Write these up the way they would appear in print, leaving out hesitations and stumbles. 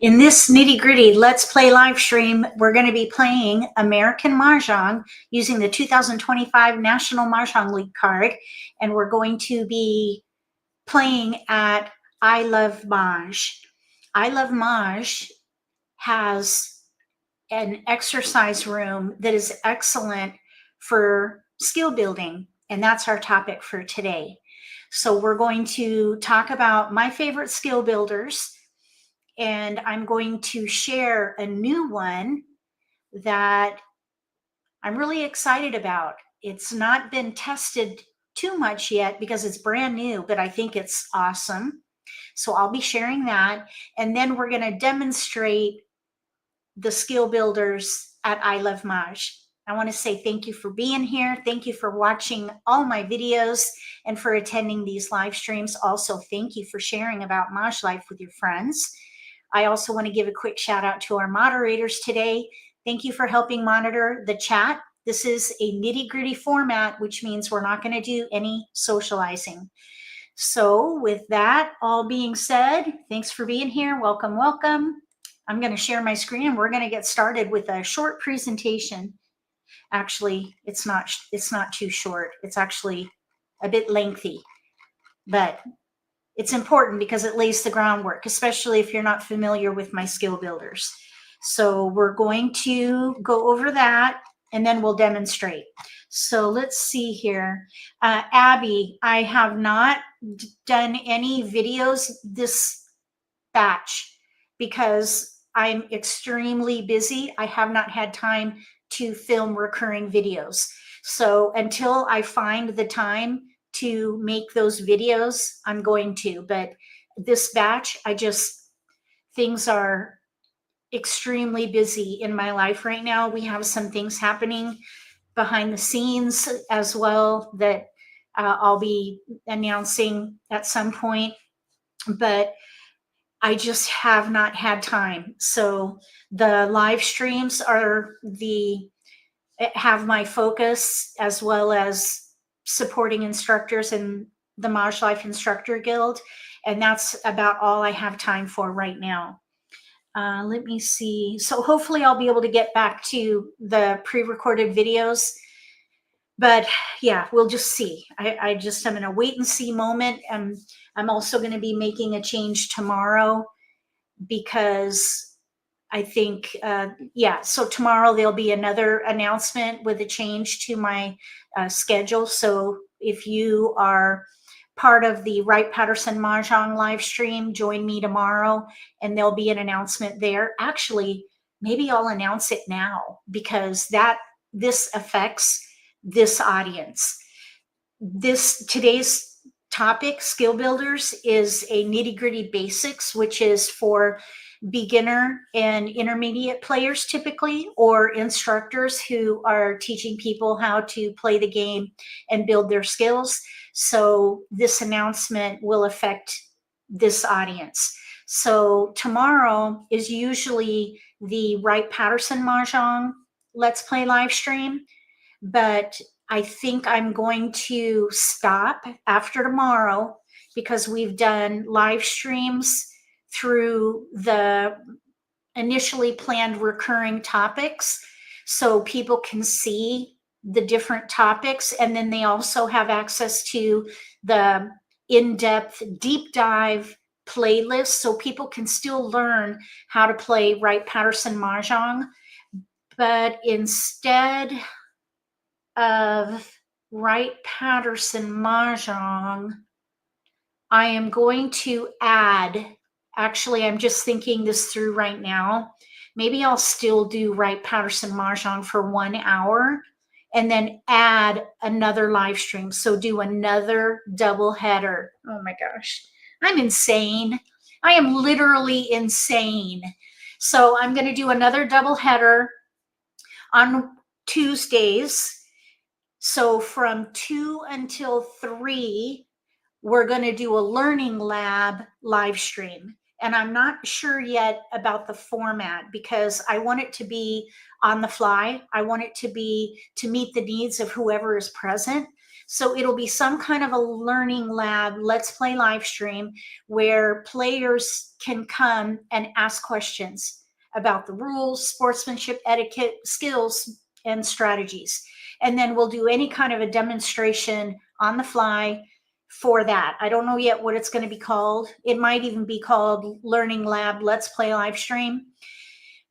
In this nitty-gritty Let's Play live stream, we're going to be playing American Mah Jongg using the 2025 National Mah Jongg League card, and we're going to be playing at I Love Maj. I Love Maj has an exercise room that is excellent for skill building, and that's our topic for today. So we're going to talk about my favorite skill builders, and I'm going to share a new one that I'm really excited about. It's not been tested too much yet because it's brand new, but I think it's awesome. So I'll be sharing that. And then we're going to demonstrate the skill builders at I Love Maj. I want to say thank you for being here. Thank you for watching all my videos and for attending these live streams. Also, thank you for sharing about MAHJLIFE with your friends. I also want to give a quick shout out to our moderators today. Thank you for helping monitor the chat. This is a nitty-gritty format, which means we're not going to do any socializing. So with that all being said, thanks for being here. Welcome, welcome. I'm going to share my screen and we're going to get started with a short presentation. Actually, it's not too short. It's actually a bit lengthy, but it's important because it lays the groundwork, especially if you're not familiar with my skill builders. So we're going to go over that and then we'll demonstrate. So let's see here. Abby, I have not done any videos this batch because I'm extremely busy. I have not had time to film recurring videos. So until I find the time to make those videos, I'm going to. But this batch, things are extremely busy in my life right now. We have some things happening behind the scenes as well that I'll be announcing at some point. But I just have not had time. So the live streams have my focus, as well as supporting instructors in the MAHJLIFE Instructor Guild. And that's about all I have time for right now. Let me see. So hopefully I'll be able to get back to the pre-recorded videos. But yeah, we'll just see. I'm in a wait and see moment. And I'm also going to be making a change tomorrow because I think, so tomorrow there'll be another announcement with a change to my schedule. So if you are part of the Wright Patterson Mah Jongg live stream, join me tomorrow and there'll be an announcement there. Actually, maybe I'll announce it now because this affects this audience. Today's topic, skill builders, is a nitty-gritty basics, which is for beginner and intermediate players typically, or instructors who are teaching people how to play the game and build their skills. So this announcement will affect this audience. So tomorrow is usually the Wright Patterson Mah Jongg Let's Play live stream, but I think I'm going to stop after tomorrow because we've done live streams through the initially planned recurring topics, so people can see the different topics, and then they also have access to the in-depth deep dive playlist, so people can still learn how to play Wright Patterson Mah Jongg. But instead of Wright Patterson Mah Jongg, I am going to add, actually, I'm just thinking this through right now. Maybe I'll still do Wright Patterson Mah Jongg for 1 hour and then add another live stream. So do another double header. Oh my gosh, I'm insane. I am literally insane. So I'm going to do another double header on Tuesdays. So from 2 until 3, we're going to do a learning lab live stream. And I'm not sure yet about the format because I want it to be on the fly. I want it to be to meet the needs of whoever is present. So it'll be some kind of a learning lab, let's play live stream, where players can come and ask questions about the rules, sportsmanship, etiquette, skills, and strategies. And then we'll do any kind of a demonstration on the fly for that. I don't know yet what it's going to be called. It might even be called Learning Lab Let's Play Live Stream.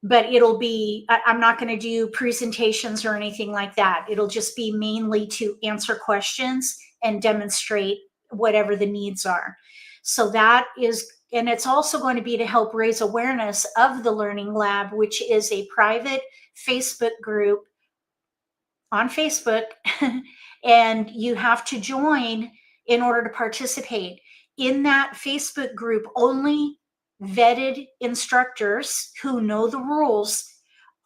But it'll be, I'm not going to do presentations or anything like that. It'll just be mainly to answer questions and demonstrate whatever the needs are. So that is, and it's also going to be to help raise awareness of the Learning Lab, which is a private Facebook group on Facebook. And you have to join in order to participate. In that Facebook group, only vetted instructors who know the rules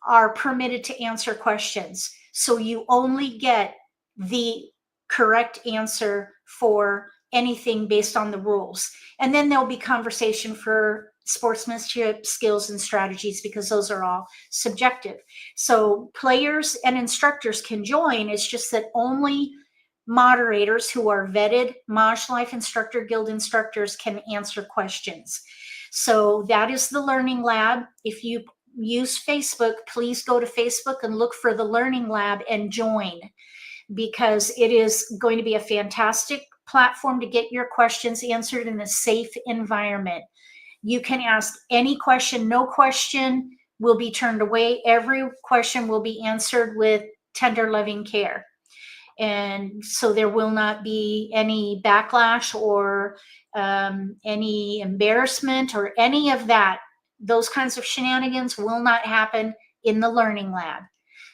are permitted to answer questions. So you only get the correct answer for anything based on the rules. And then there'll be conversation for sportsmanship, skills, and strategies, because those are all subjective. So players and instructors can join. It's just that only moderators who are vetted MAHJLIFE Instructor Guild instructors can answer questions. So that is the Learning Lab. If you use Facebook, please go to Facebook and look for the Learning Lab and join, because it is going to be a fantastic platform to get your questions answered in a safe environment. You can ask any question. No question will be turned away. Every question will be answered with tender, loving care. And so there will not be any backlash or any embarrassment or any of that. Those kinds of shenanigans will not happen in the Learning Lab.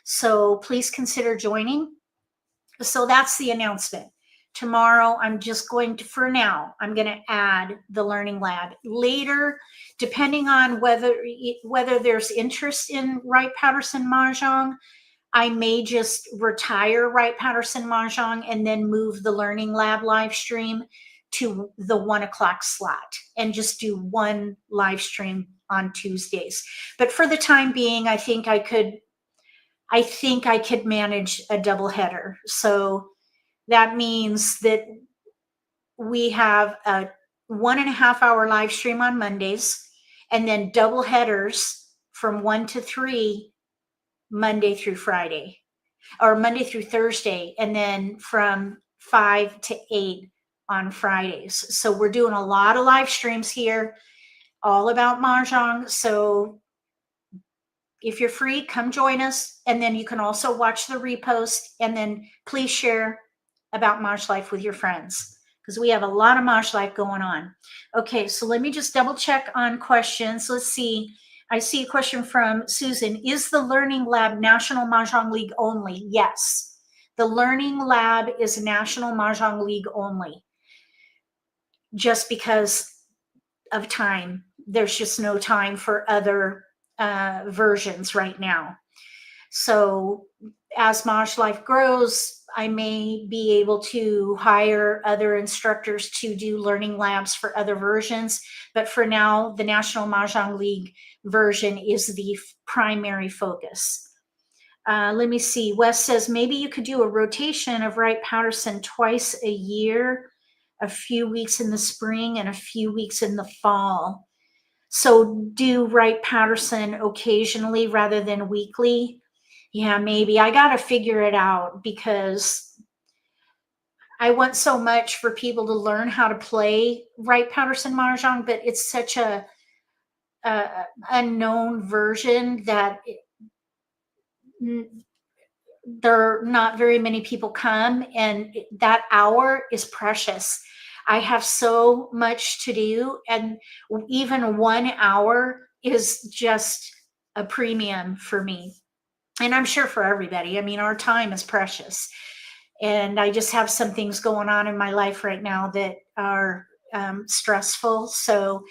So please consider joining. So that's the announcement. Tomorrow, I'm just going to, for now, I'm going to add the Learning Lab. Later, depending on whether there's interest in Wright-Patterson Mah Jongg, I may just retire Wright-Patterson Mah Jongg and then move the Learning Lab live stream to the 1 o'clock slot and just do one live stream on Tuesdays. But for the time being, I think I could manage a double header. So that means that we have a 1.5 hour live stream on Mondays, and then double headers from 1 to 3 Monday through Friday, or Monday through Thursday, and then from 5 to 8 on Fridays. So we're doing a lot of live streams here, all about Mah Jongg. So if you're free, come join us. And then you can also watch the repost, and then please share about MAHJLIFE with your friends, because we have a lot of MAHJLIFE going on. Okay, so let me just double check on questions. Let's see. I see a question from Susan. Is the Learning Lab National Mah Jongg League only? Yes. The Learning Lab is National Mah Jongg League only, just because of time. There's just no time for other versions right now. So as MAHJLIFE grows, I may be able to hire other instructors to do learning labs for other versions. But for now, the National Mah Jongg League version is the primary focus. Let me see. Wes says, maybe you could do a rotation of Wright-Patterson twice a year, a few weeks in the spring and a few weeks in the fall. So do Wright-Patterson occasionally rather than weekly. Yeah, maybe. I got to figure it out, because I want so much for people to learn how to play Wright-Patterson Mah Jongg, but it's such a unknown version that there are not very many people come, and that hour is precious. I have so much to do, and even 1 hour is just a premium for me. And I'm sure for everybody. I mean, our time is precious. And I just have some things going on in my life right now that are stressful. So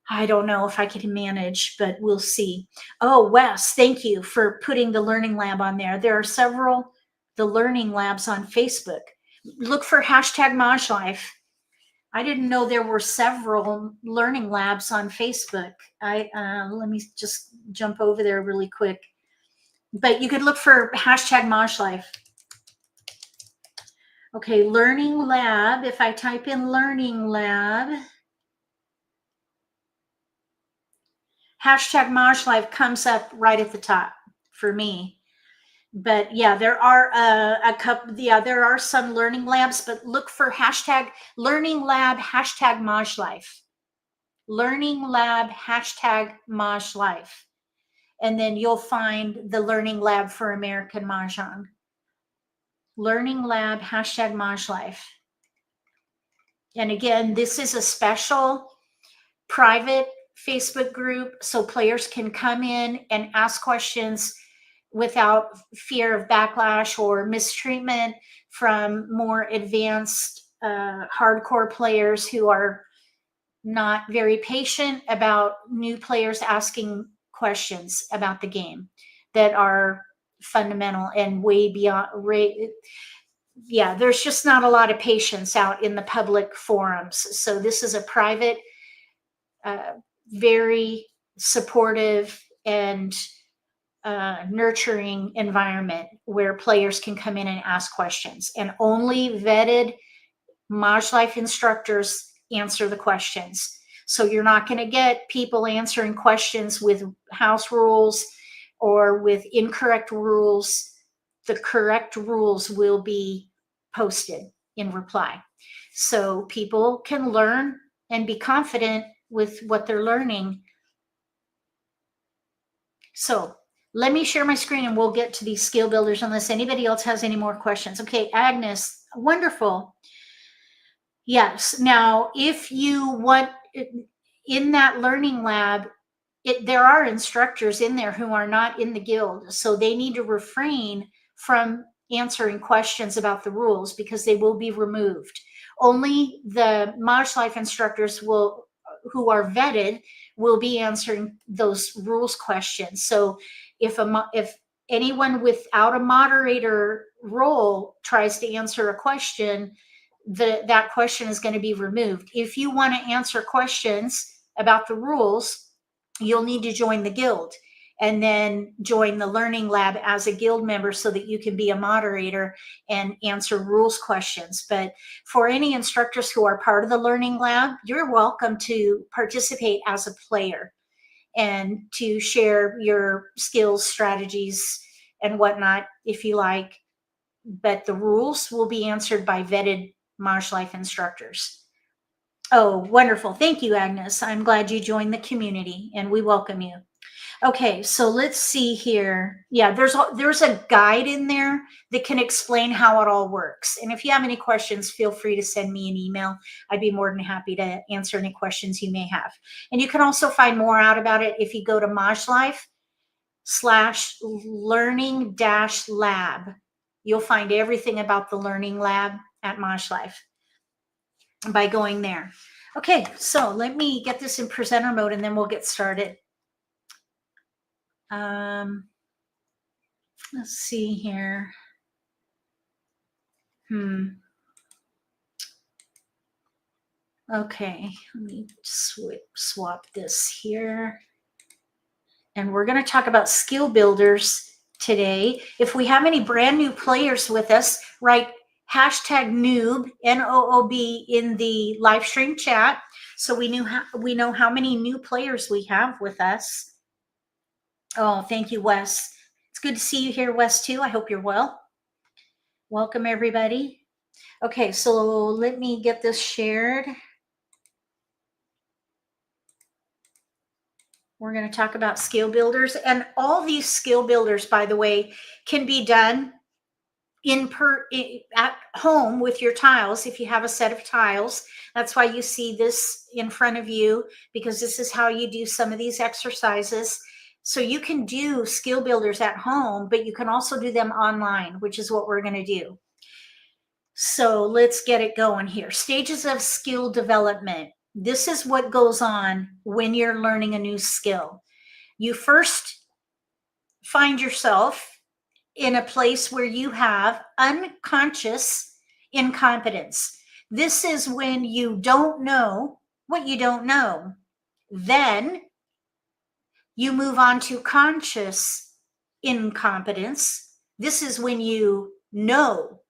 I don't know if I can manage, but we'll see. Oh, Wes, thank you for putting the Learning Lab on there. There are several, the Learning Labs on Facebook. Look for #MAHJLIFE. I didn't know there were several Learning Labs on Facebook. Let me just jump over there really quick. But you could look for #MAHJLIFE. Okay, Learning Lab. If I type in Learning Lab, hashtag MAHJLIFE comes up right at the top for me. But yeah, there are a couple. Yeah, there are some learning labs, but look for hashtag Learning Lab, hashtag MAHJLIFE. Learning Lab, hashtag MAHJLIFE. And then you'll find the Learning Lab for American Mah Jongg. Learning Lab, hashtag MAHJLIFE. And again, this is a special private Facebook group, so players can come in and ask questions without fear of backlash or mistreatment from more advanced hardcore players who are not very patient about new players asking questions about the game that are fundamental and way beyond. Yeah, there's just not a lot of patience out in the public forums. So this is a private, very supportive and nurturing environment where players can come in and ask questions, and only vetted MAHJLIFE instructors answer the questions. So you're not going to get people answering questions with house rules or with incorrect rules. The correct rules will be posted in reply, so people can learn and be confident with what they're learning. So let me share my screen and we'll get to these skill builders unless anybody else has any more questions. Okay, Agnes, wonderful. Yes. Now, if you want in that learning lab, there are instructors in there who are not in the guild. So they need to refrain from answering questions about the rules because they will be removed. Only the MAHJLIFE instructors who are vetted will be answering those rules questions. So if anyone without a moderator role tries to answer a question, that question is going to be removed. If you want to answer questions about the rules, you'll need to join the guild and then join the learning lab as a guild member so that you can be a moderator and answer rules questions. But for any instructors who are part of the learning lab, you're welcome to participate as a player and to share your skills, strategies, and whatnot if you like. But the rules will be answered by vetted MAHJLIFE instructors. Oh, wonderful. Thank you, Agnes. I'm glad you joined the community and we welcome you. Okay, so let's see here. Yeah, there's a guide in there that can explain how it all works. And if you have any questions, feel free to send me an email. I'd be more than happy to answer any questions you may have. And you can also find more out about it if you go to MAHJLIFE/learning-lab. You'll find everything about the learning lab at MAHJLIFE by going there. Okay, so let me get this in presenter mode and then we'll get started. Let's see here. Okay, let me swap this here. And we're going to talk about skill builders today. If we have any brand new players with us, write hashtag noob, NOOB, in the live stream chat so we know how many new players we have with us. Oh, thank you, Wes. It's good to see you here, Wes, too. I hope you're well. Welcome, everybody. Okay, so let me get this shared. We're going to talk about skill builders. And all these skill builders, by the way, can be done at home with your tiles if you have a set of tiles. That's why you see this in front of you, because this is how you do some of these exercises. So you can do skill builders at home, but you can also do them online, which is what we're going to do. So let's get it going here. Stages of skill development. This is what goes on when you're learning a new skill. You first find yourself in a place where you have unconscious incompetence. This is when you don't know what you don't know. Then you move on to conscious incompetence. This is when you know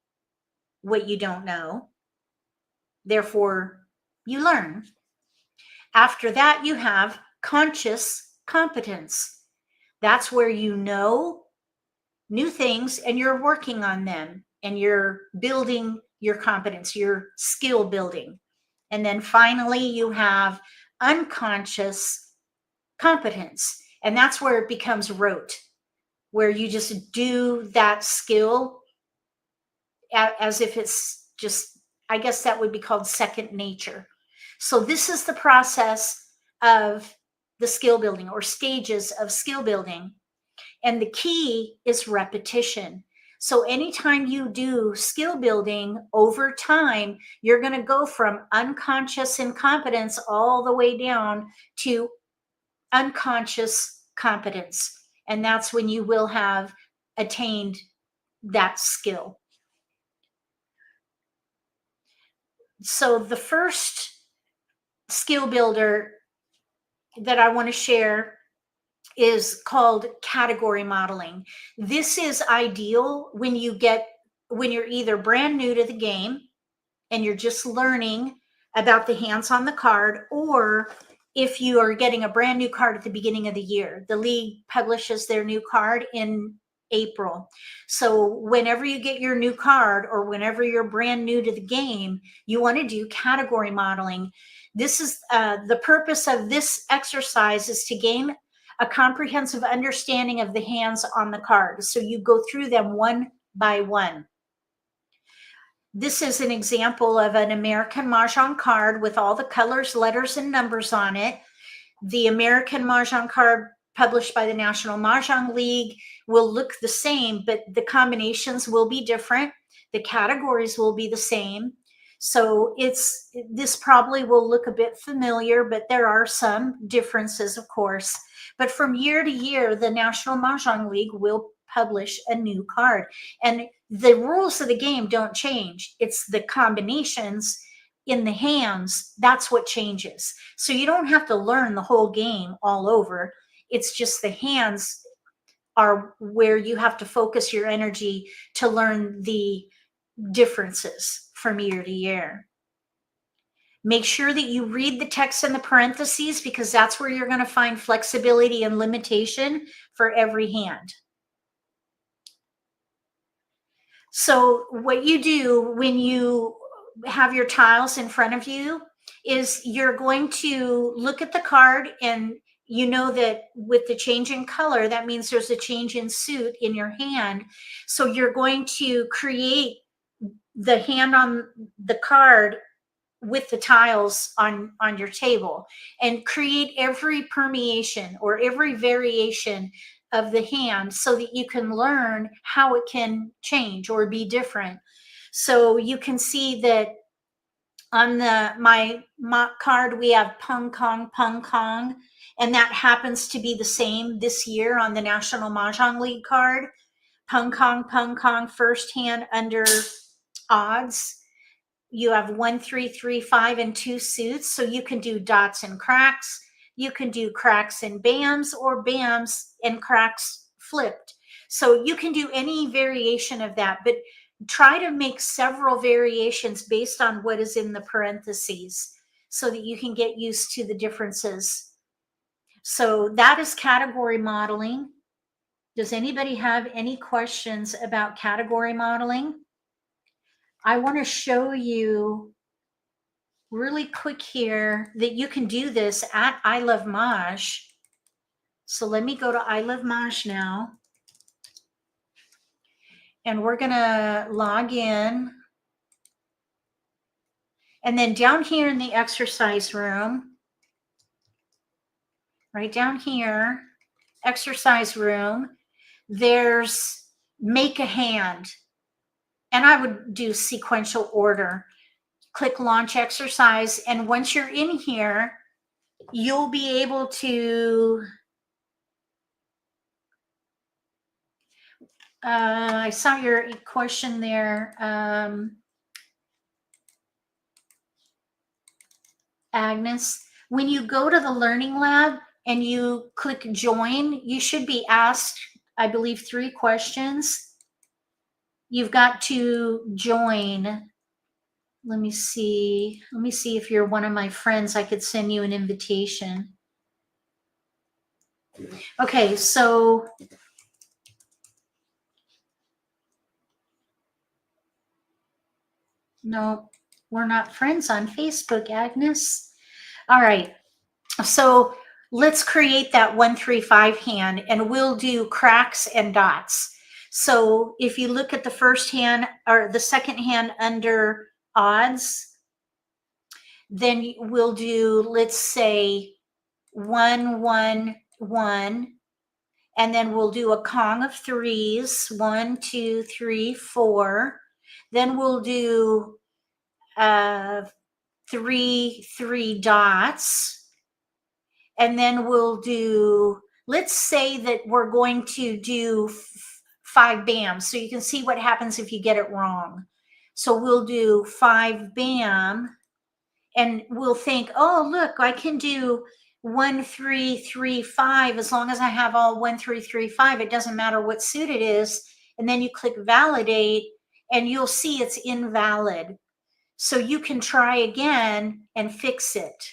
what you don't know. Therefore, you learn. After that, you have conscious competence. That's where you know new things and you're working on them and you're building your competence, your skill building. And then finally, you have unconscious competence. And that's where it becomes rote, where you just do that skill as if it's just, I guess that would be called second nature. So this is the process of the skill building or stages of skill building. And the key is repetition. So anytime you do skill building over time, you're going to go from unconscious incompetence all the way down to unconscious competence. And that's when you will have attained that skill. So the first skill builder that I want to share is called category modeling. This is ideal when you're either brand new to the game and you're just learning about the hands on the card, or if you are getting a brand new card at the beginning of the year. The league publishes their new card in April. So whenever you get your new card or whenever you're brand new to the game, you want to do category modeling. This is the purpose of this exercise is to gain a comprehensive understanding of the hands on the card. So you go through them one by one. This is an example of an American Mah Jongg card with all the colors, letters, and numbers on it. The American Mah Jongg card published by the National Mah Jongg League will look the same, but the combinations will be different. The categories will be the same. So this probably will look a bit familiar, but there are some differences, of course. But from year to year, the National Mah Jongg League will publish a new card. And the rules of the game don't change. It's the combinations in the hands, that's what changes. So you don't have to learn the whole game all over. It's just the hands are where you have to focus your energy to learn the differences from year to year. Make sure that you read the text in the parentheses, because that's where you're going to find flexibility and limitation for every hand. So what you do when you have your tiles in front of you is you're going to look at the card, and you know that with the change in color, that means there's a change in suit in your hand. So you're going to create the hand on the card with the tiles on your table, and create every permeation or every variation of the hand so that you can learn how it can change or be different. So you can see that on my card, we have Pung Kong, and that happens to be the same this year on the National Mah Jongg League card. Pung Kong, first hand under odds. You have 1, 3, 3, 5, and 2 suits. So you can do dots and cracks. You can do cracks and bams, or bams and cracks flipped. So you can do any variation of that, but try to make several variations based on what is in the parentheses so that you can get used to the differences. So that is category modeling. Does anybody have any questions about category modeling? I want to show you really quick here that you can do this at I Love Maj. So let me go to I Love Maj now. And we're going to log in. And then down here in the exercise room, right down here, exercise room, there's make a hand. And I would do sequential order. Click launch exercise. And once you're in here, you'll be able to, I saw your question there, Agnes. When you go to the Learning Lab and you click join, you should be asked, I believe, 3 questions. you've got to join. Let me see if you're one of my friends. I could send you an invitation. Okay, so no, we're not friends on Facebook, Agnes. All right, so let's create that 1-3-5 hand, and we'll do cracks and dots. So if you look at the first hand or the second hand under odds, then we'll do, let's say 1-1-1, and then we'll do a Kong of threes, 1, 2, 3, 4. Then we'll do 3 dots, and then we'll do, let's say that we're going to do 5 bam, so you can see what happens if you get it wrong. So we'll do 5 bam, and we'll think, oh, look, I can do 1, 3, 3, 5 as long as I have all 1, 3, 3, 5. It doesn't matter what suit it is. And then you click validate, and you'll see it's invalid. So you can try again and fix it.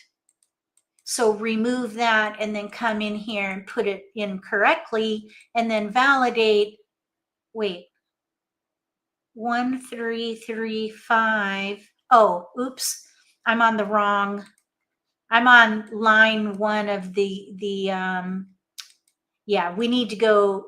So remove that and then come in here and put it in correctly, and then validate. Wait, 1, 3, 3, 5. Oh, oops, I'm on the wrong. I'm on line 1 of the yeah, we need to go.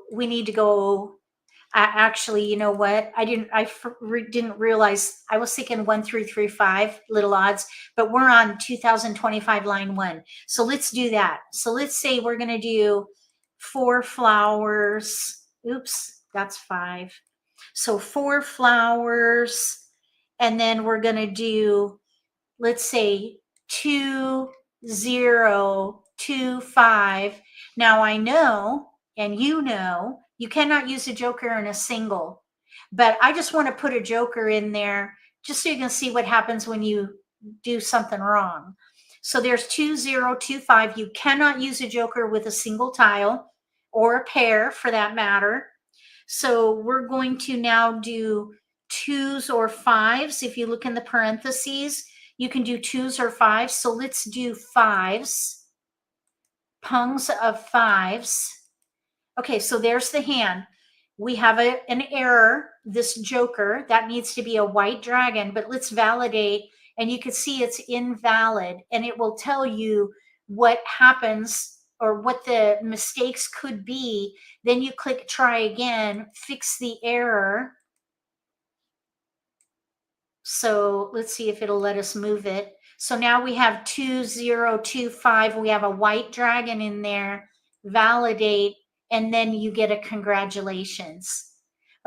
Actually, you know what? I didn't realize. I was thinking 1, 3, 3, 5 little odds, but we're on 2025 line 1. So let's do that. So let's say we're going to do 4 flowers. Oops, that's 5. So 4 flowers, and then we're going to do, let's say 2, 0, 2, 5. Now I know, and you cannot use a joker in a single, but I just want to put a joker in there just so you can see what happens when you do something wrong. So there's 2, 0, 2, 5. You cannot use a joker with a single tile or a pair for that matter. So we're going to now do 2s or 5s. If you look in the parentheses, you can do 2s or 5s. So let's do 5s, pungs of 5s. Okay, so there's the hand. We have an error, this joker. That needs to be a white dragon, but let's validate, and you can see it's invalid, and it will tell you what happens or what the mistakes could be. Then you click try again, fix the error. So let's see if it'll let us move it. So now we have 2, 0, 2, 5. We have a white dragon in there. Validate, and then you get a congratulations.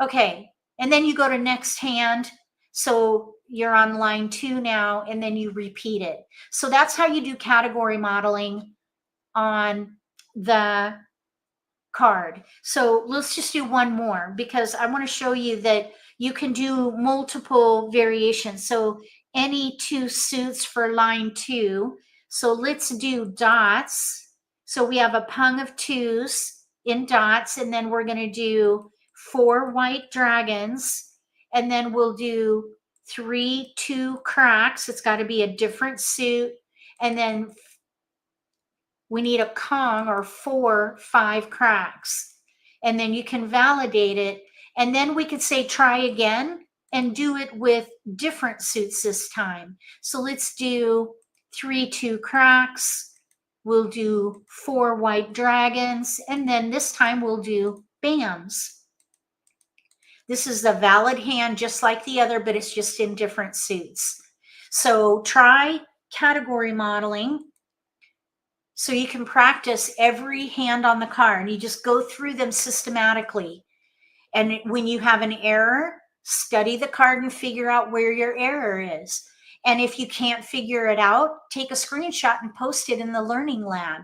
Okay, and then you go to next hand. So you're on line 2 now, and then you repeat it. So that's how you do category modeling on the card. So let's just do one more, because I want to show you that you can do multiple variations. So any 2 suits for line 2. So let's do dots. So we have a pung of 2s in dots, and then we're going to do 4 white dragons, and then we'll do 3 2 cracks. It's got to be a different suit, and then we need a Kong or 4 5 cracks, and then you can validate it, and then we could say try again and do it with different suits this time. So let's do 3 2 cracks. We'll do 4 white dragons, and then this time we'll do bams. This is the valid hand just like the other, but it's just in different suits. So try category modeling so you can practice every hand on the card. You just go through them systematically. And when you have an error, study the card and figure out where your error is. And if you can't figure it out, take a screenshot and post it in the learning lab,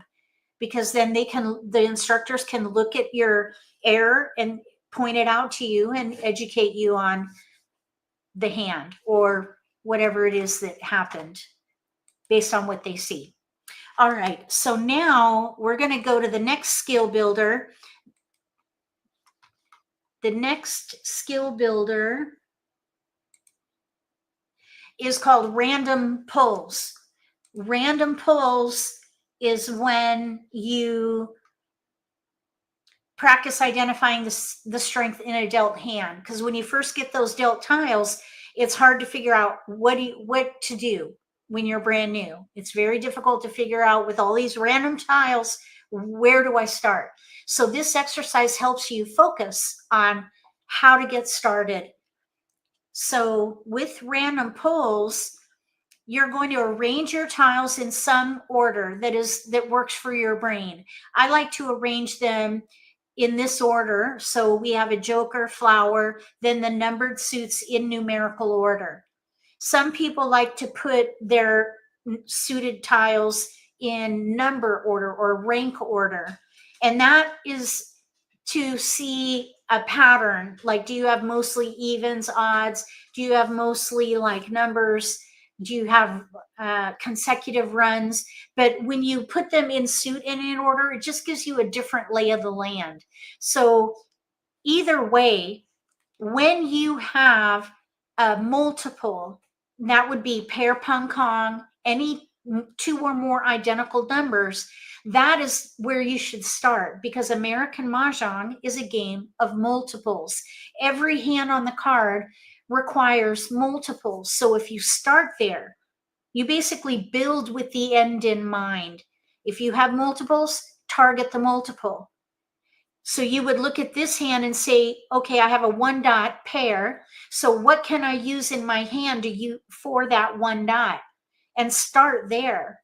because then the instructors can look at your error and point it out to you and educate you on the hand or whatever it is that happened based on what they see. All right, so now we're going to go to the next skill builder. The next skill builder is called random pulls. Random pulls is when you practice identifying the strength in a dealt hand, because when you first get those dealt tiles, it's hard to figure out what to do when you're brand new. It's very difficult to figure out with all these random tiles, where do I start? So this exercise helps you focus on how to get started. So with random pulls, you're going to arrange your tiles in some order that works for your brain. I like to arrange them in this order. So we have a joker, flower, then the numbered suits in numerical order. Some people like to put their suited tiles in number order or rank order. And that is to see a pattern. Like, do you have mostly evens, odds? Do you have mostly like numbers? Do you have consecutive runs? But when you put them in suit and in order, it just gives you a different lay of the land. So either way, when you have a multiple, that would be pair pung kong, any two or more identical numbers, that is where you should start, because American Mah Jongg is a game of multiples. Every hand on the card requires multiples. So if you start there, you basically build with the end in mind. If you have multiples, target the multiple. So you would look at this hand and say, okay, I have a 1 dot pair. So what can I use in my hand for that 1 dot? And start there.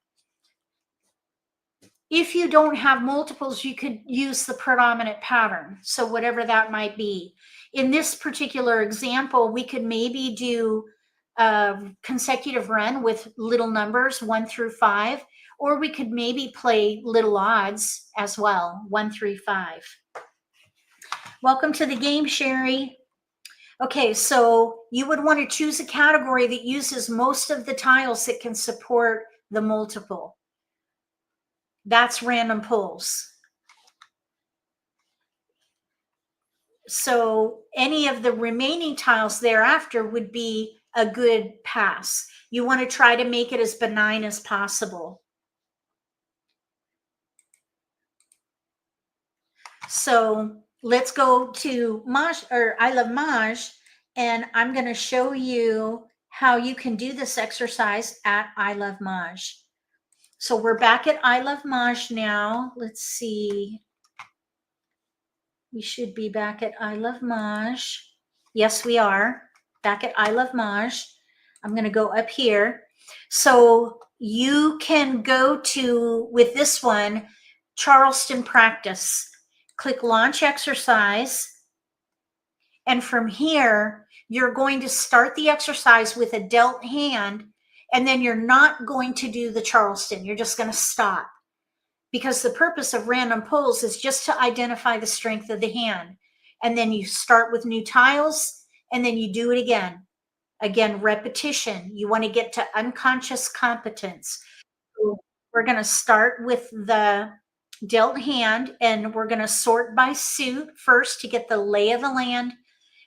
If you don't have multiples, you could use the predominant pattern. So whatever that might be. In this particular example, we could maybe do a consecutive run with little numbers 1 through 5, or we could maybe play little odds as well, 1 through 5. Welcome to the game, Sherry. Okay, so you would want to choose a category that uses most of the tiles that can support the multiple. That's random pulls. So any of the remaining tiles thereafter would be a good pass. You want to try to make it as benign as possible. So let's go to Maj, or I Love Maj, and I'm going to show you how you can do this exercise at I Love Maj. So we're back at I Love Maj now. Let's see. We should be back at I Love Maj. Yes, we are back at I Love Maj. I'm going to go up here. So you can go to, with this one, Charleston Practice. Click Launch Exercise. And from here, you're going to start the exercise with a dealt hand, and then you're not going to do the Charleston. You're just going to stop, because the purpose of random pulls is just to identify the strength of the hand. And then you start with new tiles, and then you do it again. Again, repetition. You want to get to unconscious competence. So we're going to start with the dealt hand, and we're going to sort by suit first to get the lay of the land.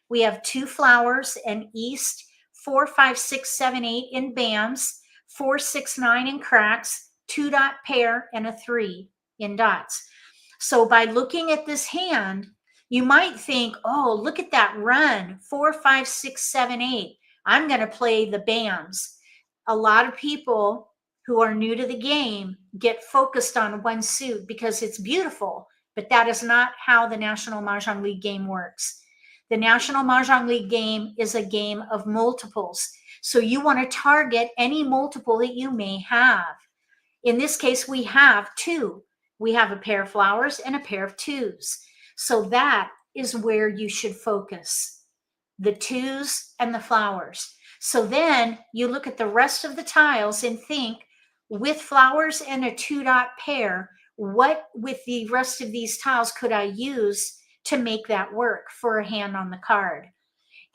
We have 2 flowers and east, 4, 5, 6, 7, 8 in BAMs, 4, 6, 9 in cracks, 2 dot pair, and a 3 in dots. So by looking at this hand, you might think, oh, look at that run, 4, 5, 6, 7, 8. I'm going to play the BAMs. A lot of people who are new to the game get focused on one suit because it's beautiful, but that is not how the National Mah Jongg League game works. The National Mah Jongg League game is a game of multiples. So you want to target any multiple that you may have. In this case, we have 2. We have a pair of flowers and a pair of 2s. So that is where you should focus, the 2s and the flowers. So then you look at the rest of the tiles and think, with flowers and a 2 dot pair, what with the rest of these tiles could I use to make that work for a hand on the card?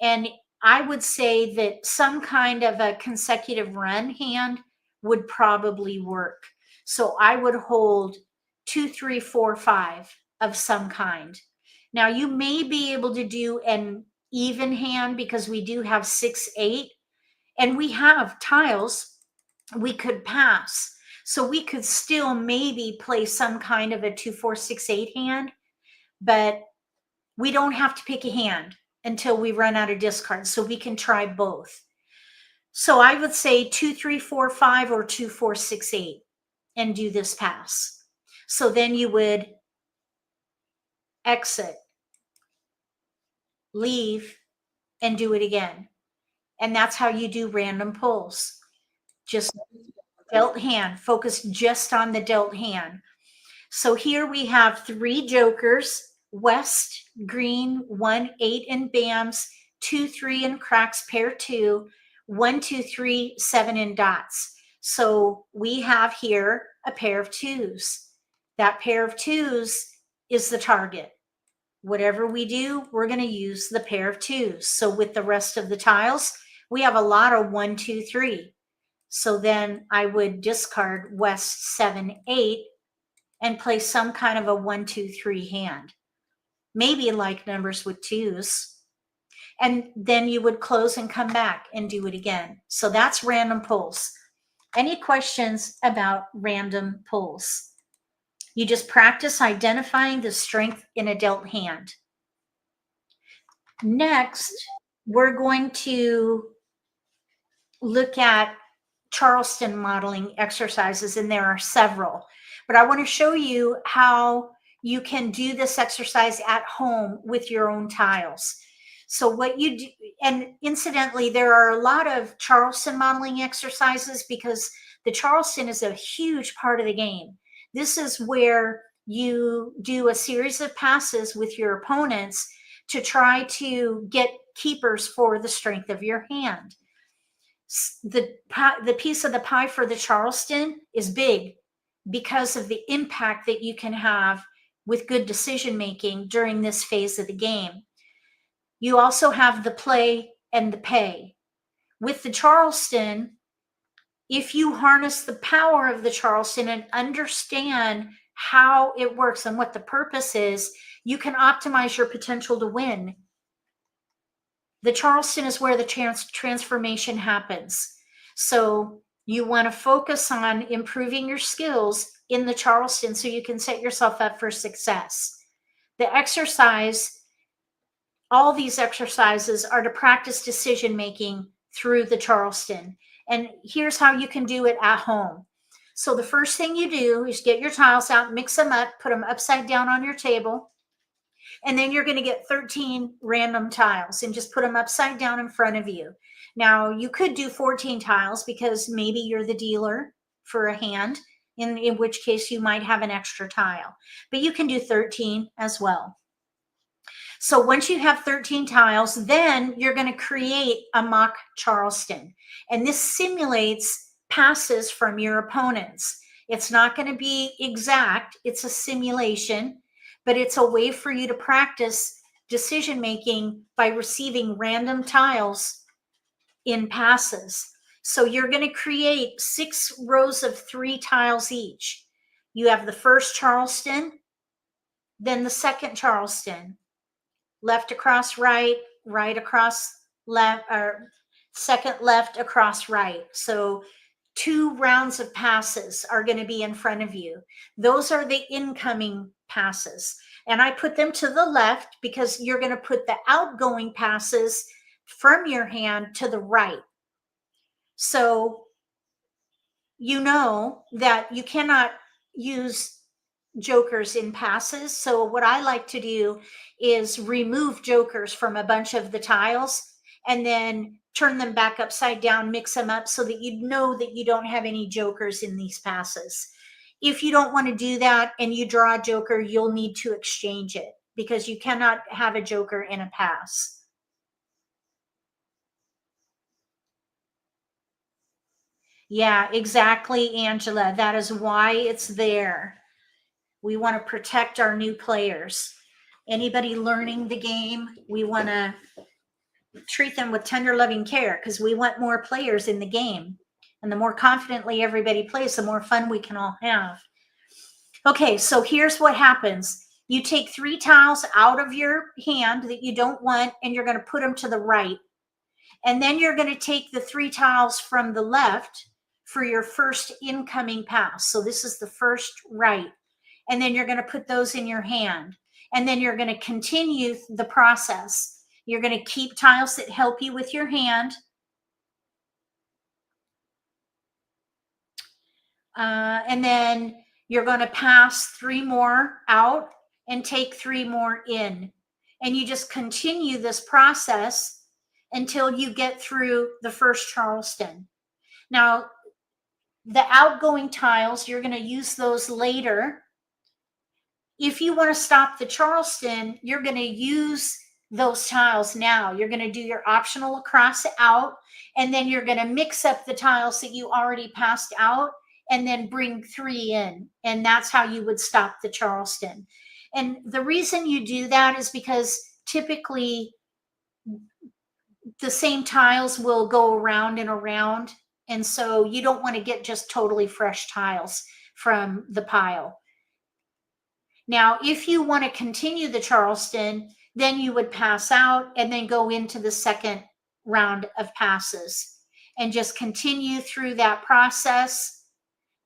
And I would say that some kind of a consecutive run hand would probably work. So I would hold 2, 3, 4, 5 of some kind. Now you may be able to do an even hand because we do have 6, 8, and we have tiles we could pass. So we could still maybe play some kind of a 2, 4, 6, 8 hand, but we don't have to pick a hand until we run out of discards. So we can try both. So I would say 2, 3, 4, 5 or 2, 4, 6, 8 and do this pass. So then you would exit, leave, and do it again. And that's how you do random pulls. Just dealt hand, focus just on the dealt hand. So here we have 3 jokers, West, green, 1, 8 in BAMs, 2, 3 in cracks, pair 2, 1, 2, 3, 7 in dots. So we have here a pair of 2s. That pair of 2s is the target. Whatever we do, we're going to use the pair of 2s. So with the rest of the tiles, we have a lot of 1, 2, 3. So then I would discard West 7, 8 and play some kind of a 1, 2, 3 hand. Maybe like numbers with 2s. And then you would close and come back and do it again. So that's random pulls. Any questions about random pulls? You just practice identifying the strength in a dealt hand. Next, we're going to look at Charleston modeling exercises, and there are several. But I want to show you how you can do this exercise at home with your own tiles. So what you do, and incidentally, there are a lot of Charleston modeling exercises because the Charleston is a huge part of the game. This is where you do a series of passes with your opponents to try to get keepers for the strength of your hand. The piece of the pie for the Charleston is big because of the impact that you can have with good decision making during this phase of the game. You also have the play and the pay. With the Charleston, if you harness the power of the Charleston and understand how it works and what the purpose is, you can optimize your potential to win. The Charleston is where the transformation happens. So you want to focus on improving your skills in the Charleston so you can set yourself up for success. The exercise, all these exercises are to practice decision making through the Charleston. And here's how you can do it at home. So the first thing you do is get your tiles out, mix them up, put them upside down on your table. And then you're going to get 13 random tiles and just put them upside down in front of you. Now, you could do 14 tiles because maybe you're the dealer for a hand, in which case you might have an extra tile. But you can do 13 as well. So once you have 13 tiles, then you're going to create a mock Charleston. And this simulates passes from your opponents. It's not going to be exact. It's a simulation, but it's a way for you to practice decision making by receiving random tiles in passes. So you're going to create 6 rows of 3 tiles each. You have the first Charleston, then the second Charleston, left across right, right across left, or second left across right. So 2 rounds of passes are going to be in front of you. Those are the incoming passes. And I put them to the left because you're going to put the outgoing passes from your hand to the right. So you know that you cannot use jokers in passes. So what I like to do is remove jokers from a bunch of the tiles and then turn them back upside down, mix them up so that you know that you don't have any jokers in these passes. If you don't want to do that and you draw a joker, you'll need to exchange it because you cannot have a joker in a pass. Yeah, exactly, Angela. That is why it's there. We want to protect our new players. Anybody learning the game, we want to treat them with tender, loving care because we want more players in the game. And the more confidently everybody plays, the more fun we can all have. Okay, so here's what happens. You take 3 tiles out of your hand that you don't want, and you're going to put them to the right. And then you're going to take the 3 tiles from the left for your first incoming pass. So this is the first right. And then you're going to put those in your hand. And then you're going to continue the process. You're going to keep tiles that help you with your hand. And then you're going to pass 3 more out and take 3 more in. And you just continue this process until you get through the first Charleston. Now, the outgoing tiles, you're going to use those later. If you want to stop the Charleston, you're going to use those tiles now. You're going to do your optional across out, and then you're going to mix up the tiles that you already passed out and then bring 3 in. And that's how you would stop the Charleston. And the reason you do that is because typically the same tiles will go around and around. And so you don't want to get just totally fresh tiles from the pile. Now, if you want to continue the Charleston, then you would pass out and then go into the second round of passes and just continue through that process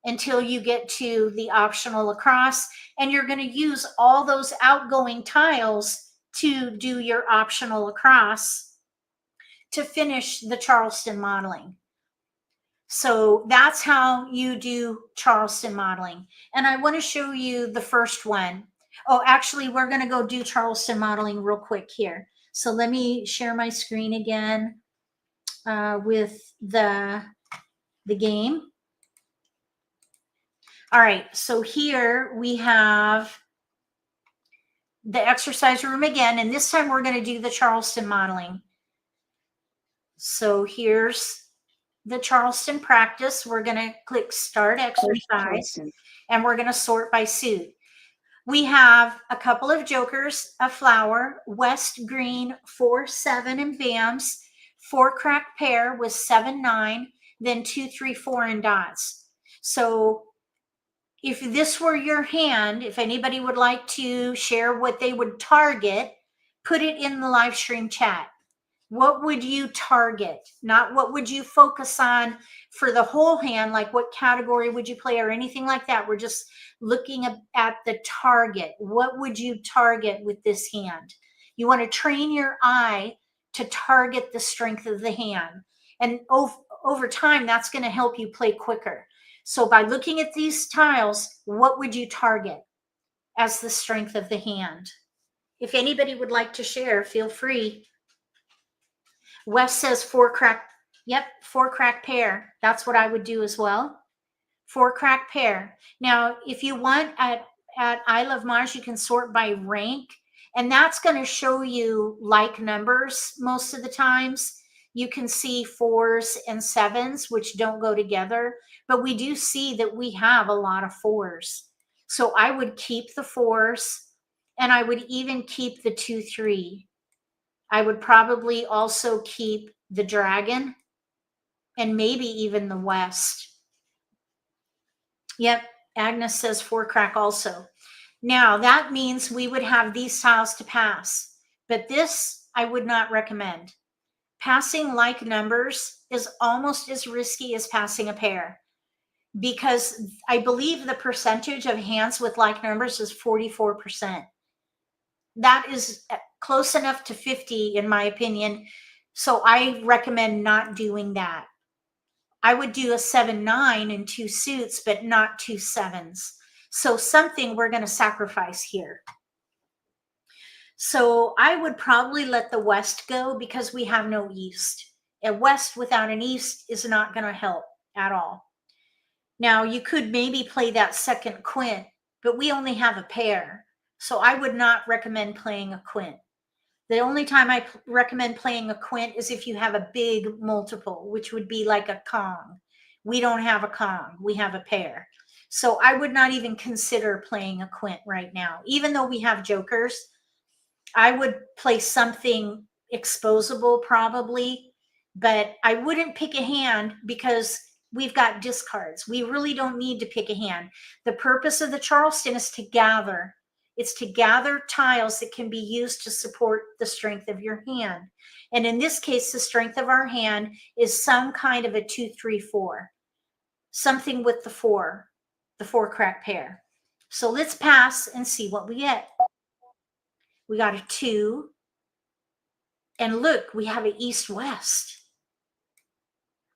until you get to the optional across. And you're going to use all those outgoing tiles to do your optional across to finish the Charleston modeling. So that's how you do Charleston modeling. And I want to show you the first one. Oh, actually, we're going to go do Charleston modeling real quick here. So let me share my screen again with the game. All right, so here we have the exercise room again, and this time we're going to do the Charleston modeling. So here's the Charleston practice. We're going to click Start Exercise, and we're going to sort by suit. We have a couple of jokers, a flower, West Green, 4-7 and BAMs, 4 cracked pair with 7-9, then 2-3-4 and dots. So if this were your hand, if anybody would like to share what they would target, put it in the live stream chat. What would you target? Not what would you focus on for the whole hand, like what category would you play or anything like that. We're just looking at the target. What would you target with this hand? You want to train your eye to target the strength of the hand. And over time, that's going to help you play quicker. So by looking at these tiles, what would you target as the strength of the hand? If anybody would like to share, feel free. Wes says 4 crack. Yep, 4 crack pair. That's what I would do as well. 4 crack pair. Now, if you want at I Love Maj, you can sort by rank, and that's going to show you like numbers most of the times. You can see 4s and 7s, which don't go together, but we do see that we have a lot of 4s. So I would keep the 4s, and I would even keep the 2-3. I would probably also keep the dragon and maybe even the West. Yep, Agnes says 4 crack also. Now that means we would have these tiles to pass, but this I would not recommend. Passing like numbers is almost as risky as passing a pair, because I believe the percentage of hands with like numbers is 44%. That is close enough to 50 in my opinion. So I recommend not doing that. I would do a 7-9 and 2 suits, but not 2 7s. So something we're going to sacrifice here. So I would probably let the West go because we have no East. A West without an East is not going to help at all. Now you could maybe play that second quint, but we only have a pair. So I would not recommend playing a quint. The only time I recommend playing a quint is if you have a big multiple, which would be like a Kong. We don't have a Kong. We have a pair. So I would not even consider playing a quint right now. Even though we have jokers, I would play something exposable probably, but I wouldn't pick a hand because we've got discards. We really don't need to pick a hand. The purpose of the Charleston is to gather. It's to gather tiles that can be used to support the strength of your hand. And in this case, the strength of our hand is some kind of a 2, 3, 4, something with the four crack pair. So let's pass and see what we get. We got a 2. And look, we have an east-west.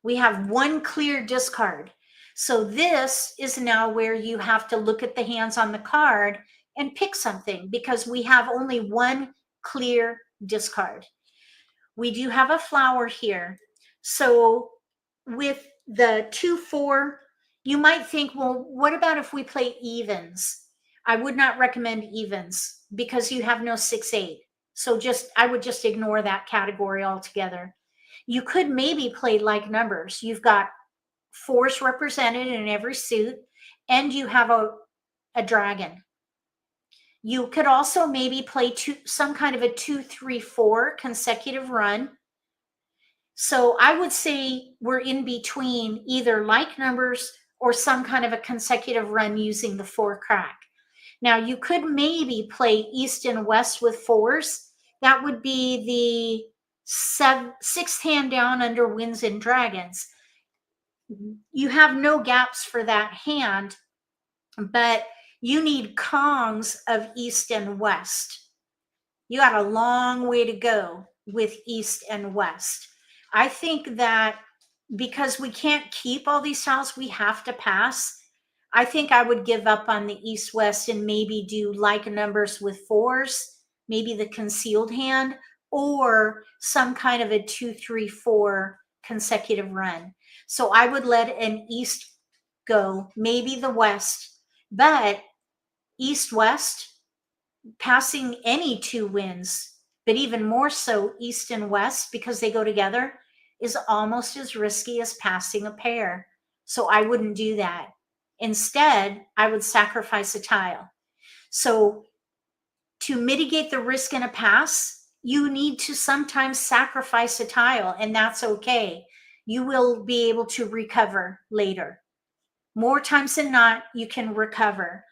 We have one clear discard. So this is now where you have to look at the hands on the card and pick something, because we have only one clear discard. We do have a flower here. So with the 2, 4, you might think, well, what about if we play evens? I would not recommend evens because you have no 6, 8. So I would just ignore that category altogether. You could maybe play like numbers. You've got 4s represented in every suit, and you have a dragon. You could also maybe play some kind of a 2, 3, 4 consecutive run. So I would say we're in between either like numbers or some kind of a consecutive run using the 4 crack. Now you could maybe play east and west with 4s. That would be the 6th hand down under winds and dragons. You have no gaps for that hand, but you need kongs of east and west. You got a long way to go with east and west. I think that because we can't keep all these tiles, we have to pass. I think I would give up on the east-west and maybe do like numbers with 4s, maybe the concealed hand, or some kind of a 2, 3, 4 consecutive run. So I would let an east go, maybe the west, but east-west, passing any 2 wins, but even more so east and west because they go together, is almost as risky as passing a pair. So I wouldn't do that. Instead, I would sacrifice a tile. So to mitigate the risk in a pass, you need to sometimes sacrifice a tile, and that's okay. You will be able to recover later. More times than not, you can recover.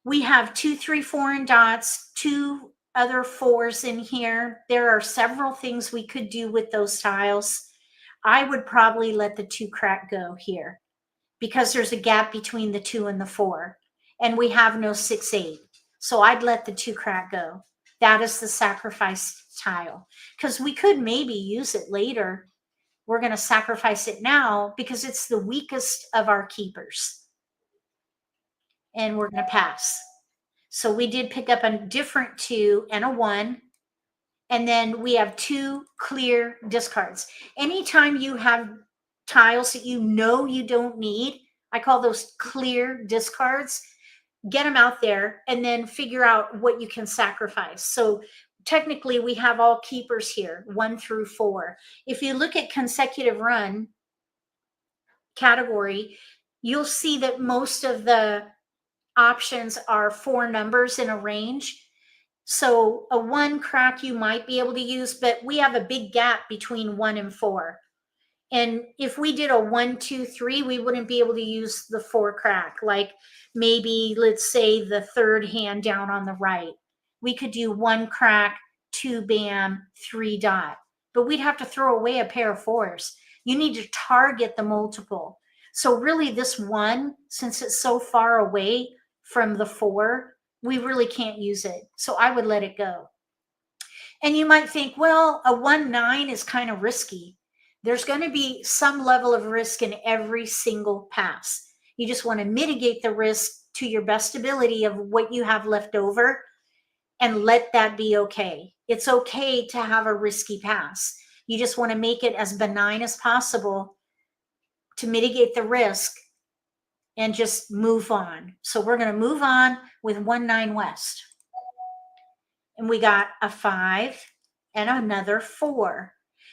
We have 2, 3, 4 in dots, 2 other 4s in here. There are several things we could do with those tiles. I would probably let the 2 crack go here because there's a gap between the 2 and the 4, and we have no 6, 8. So I'd let the 2 crack go. That is the sacrifice tile, because we could maybe use it later. We're going to sacrifice it now because it's the weakest of our keepers. And we're going to pass. So we did pick up a different 2 and a 1. And then we have 2 clear discards. Anytime you have tiles that you know you don't need, I call those clear discards. Get them out there and then figure out what you can sacrifice. So technically we have all keepers here, 1 through 4. If you look at consecutive run category, you'll see that most of the options are 4 numbers in a range. So a 1 crack you might be able to use, but we have a big gap between 1 and 4. And if we did a 1, 2, 3, we wouldn't be able to use the 4 crack. Like maybe, let's say, the 3rd hand down on the right. We could do 1 crack, 2 bam, 3 dot. But we'd have to throw away a pair of 4s. You need to target the multiple. So really this 1, since it's so far away from the 4, we really can't use it. So I would let it go. And you might think, well, a 1, 9 is kind of risky. There's going to be some level of risk in every single pass. You just want to mitigate the risk to your best ability of what you have left over and let that be okay. It's okay to have a risky pass. You just want to make it as benign as possible to mitigate the risk and just move on. So we're going to move on with 1, 9 west. And we got a 5 and another 4.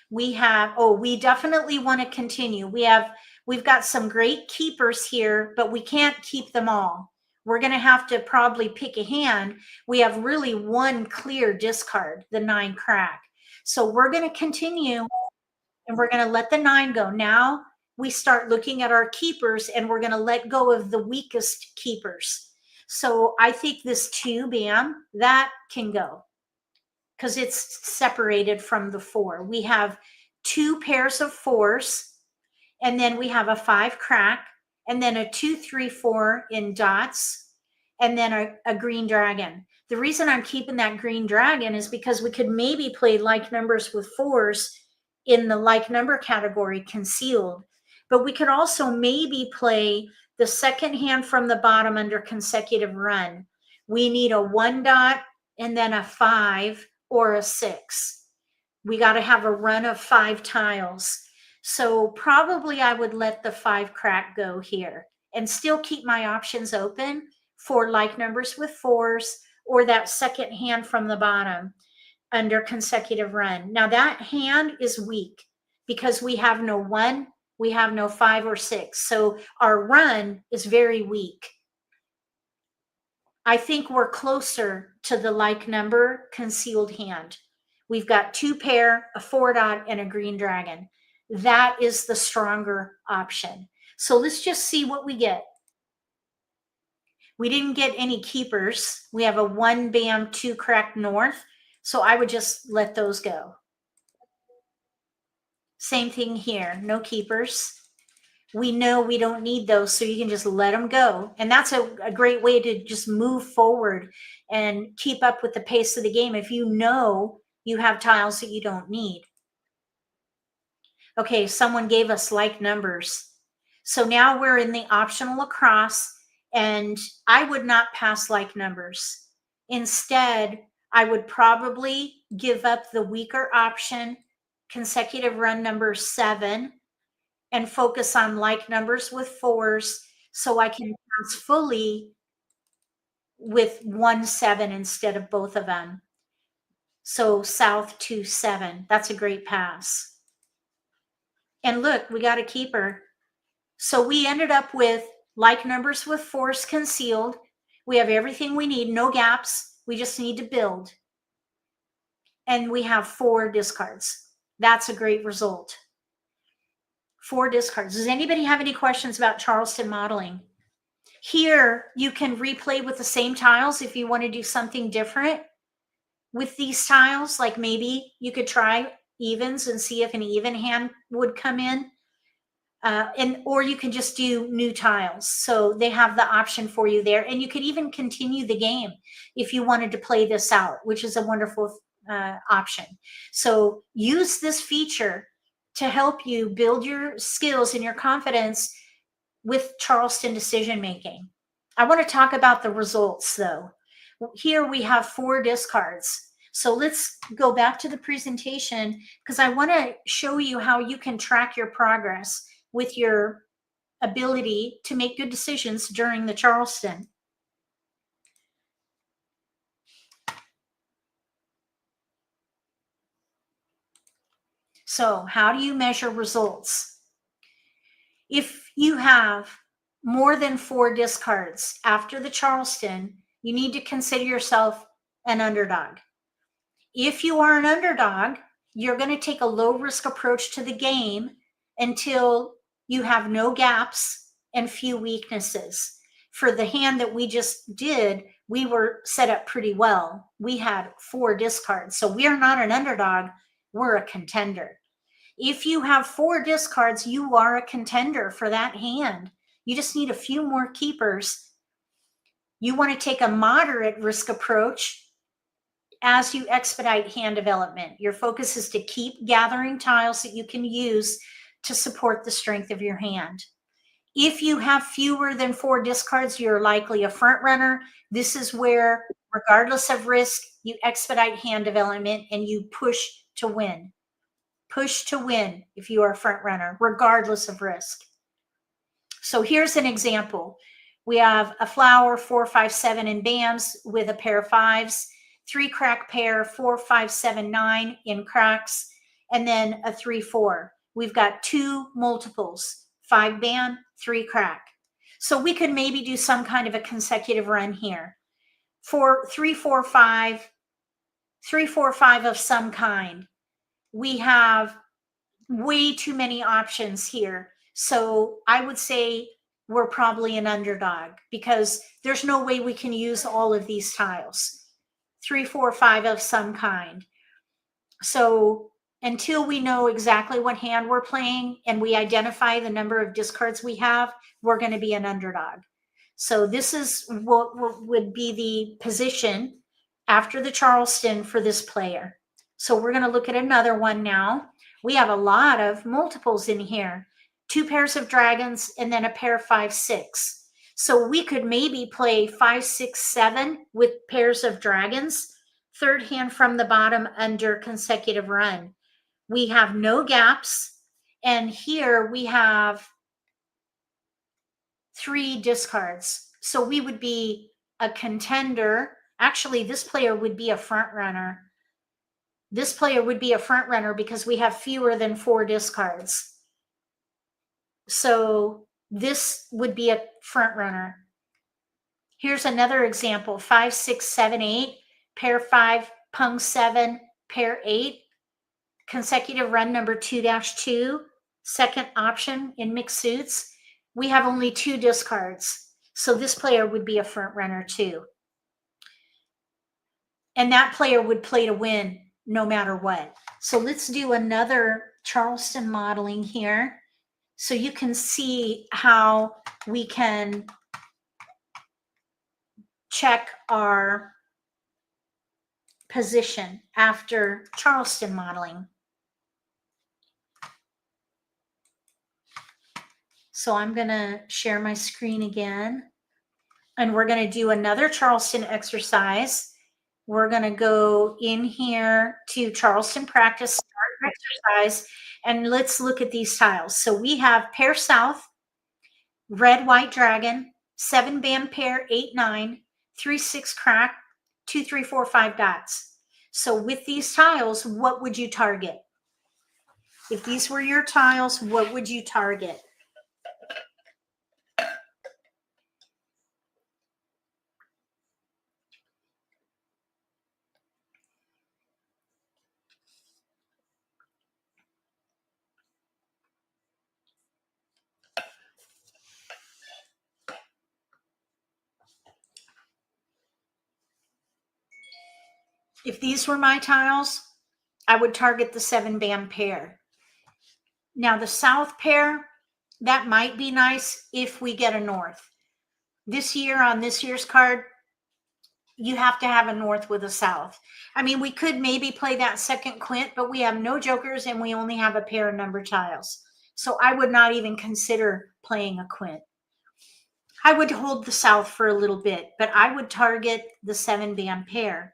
We have, we definitely want to continue. We've got some great keepers here, but we can't keep them all. We're going to have to probably pick a hand. We have really 1 clear discard, the 9 crack. So we're going to continue and we're going to let the 9 go. Now we start looking at our keepers and we're going to let go of the weakest keepers. So I think this 2 bam, that can go because it's separated from the 4. We have 2 pairs of 4s, and then we have a 5 crack, and then a 2, 3, 4 in dots, and then a green dragon. The reason I'm keeping that green dragon is because we could maybe play like numbers with 4s in the like number category concealed, but we could also maybe play the second hand from the bottom under consecutive run. We need a 1 dot and then a 5 or a 6. We got to have a run of 5 tiles. So probably I would let the 5 crack go here and still keep my options open for like numbers with 4s or that second hand from the bottom under consecutive run. Now that hand is weak because we have no 1, we have no 5 or 6. So our run is very weak. I think we're closer to the like number concealed hand. We've got 2 pair, a 4 dot, and a green dragon. That is the stronger option. So let's just see what we get. We didn't get any keepers. We have a 1 bam, 2 crack north. So I would just let those go. Same thing here, no keepers. We know we don't need those, so you can just let them go. And that's a great way to just move forward and keep up with the pace of the game if you know you have tiles that you don't need. Okay, someone gave us like numbers. So now we're in the optional across, and I would not pass like numbers. Instead, I would probably give up the weaker option, consecutive run number 7, and focus on like numbers with 4s so I can pass fully with 1 7 instead of both of them. So south 2 7. That's a great pass. And look, we got a keeper. So we ended up with like numbers with 4s concealed. We have everything we need, no gaps. We just need to build. And we have 4 discards. That's a great result. 4 discards. Does anybody have any questions about Charleston modeling? Here, you can replay with the same tiles if you want to do something different with these tiles. Like maybe you could try evens and see if an even hand would come in. Or you can just do new tiles. So they have the option for you there. And you could even continue the game if you wanted to play this out, which is a wonderful option. So use this feature to help you build your skills and your confidence with Charleston decision making. I want to talk about the results though. Here we have 4 discards. So let's go back to the presentation because I want to show you how you can track your progress with your ability to make good decisions during the Charleston. So how do you measure results? If you have more than 4 discards after the Charleston, you need to consider yourself an underdog. If you are an underdog, you're going to take a low risk approach to the game until you have no gaps and few weaknesses. For the hand that we just did, we were set up pretty well. We had 4 discards. So we're not an underdog, we're a contender. If you have 4 discards, you are a contender for that hand. You just need a few more keepers. You want to take a moderate risk approach as you expedite hand development. Your focus is to keep gathering tiles that you can use to support the strength of your hand. If you have fewer than 4 discards, you're likely a front runner. This is where, regardless of risk, you expedite hand development and you push to win. Push to win if you are a front runner, regardless of risk. So here's an example. We have a flower, 4, 5, 7 in BAMs with a pair of 5s, 3 crack pair, 4, 5, 7, 9 in cracks, and then a 3, 4. We've got 2 multiples, 5 BAM, 3 crack. So we could maybe do some kind of a consecutive run here. For 3, 4, 5, 3, 4, 5 of some kind. We have way too many options here. So I would say we're probably an underdog because there's no way we can use all of these tiles. 3, 4, 5 of some kind. So until we know exactly what hand we're playing and we identify the number of discards we have, we're going to be an underdog. So this is what would be the position after the Charleston for this player. So we're going to look at another one now. We have a lot of multiples in here. 2 pairs of dragons and then a pair 5, 6. So we could maybe play 5, 6, 7 with pairs of dragons. Third hand from the bottom under consecutive run. We have no gaps. And here we have 3 discards. So we would be a contender. Actually, this player would be a front runner. This player would be a front runner because we have fewer than 4 discards. So this would be a front runner. Here's another example. 5, 6, 7, 8, pair 5, pung 7, pair 8, consecutive run number 2-2, second option in mixed suits. We have only 2 discards. So this player would be a front runner too. And that player would play to win no matter what. So let's do another Charleston modeling here so you can see how we can check our position after Charleston modeling. So I'm going to share my screen again, and we're going to do another Charleston exercise. We're going to go in here to Charleston practice start exercise, and let's look at these tiles. So we have pair south, red, white dragon, 7 band pair, 8, 9, 3, 6 crack, 2, 3, 4, 5 dots. So with these tiles, what would you target? If these were your tiles, what would you target? If these were my tiles, I would target the 7 band pair. Now the south pair, that might be nice if we get a north. This year on this year's card, you have to have a north with a south. I mean, we could maybe play that second quint, but we have no jokers and we only have a pair of number tiles. So I would not even consider playing a quint. I would hold the south for a little bit, but I would target the 7 band pair.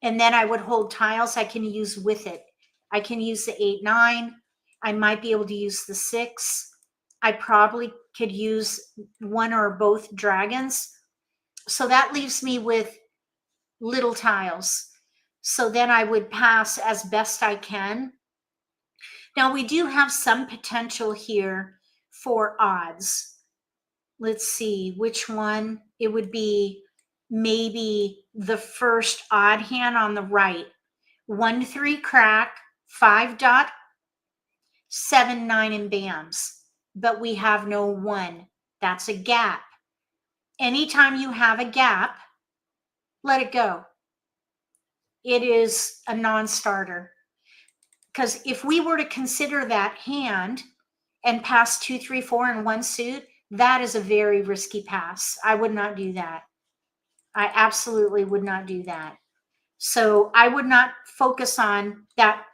And then I would hold tiles I can use with it. I can use the 8, 9. I might be able to use the 6. I probably could use one or both dragons. So that leaves me with little tiles. So then I would pass as best I can. Now we do have some potential here for odds. Let's see which one. It would be maybe the first odd hand on the right. 1, 3 crack, 5 dot, 7, 9 in bams. But we have no 1. That's a gap. Anytime you have a gap, let it go. It is a non-starter. Because if we were to consider that hand and pass 2, 3, 4 in one suit, that is a very risky pass. I would not do that. I absolutely would not do that. So I would not focus on that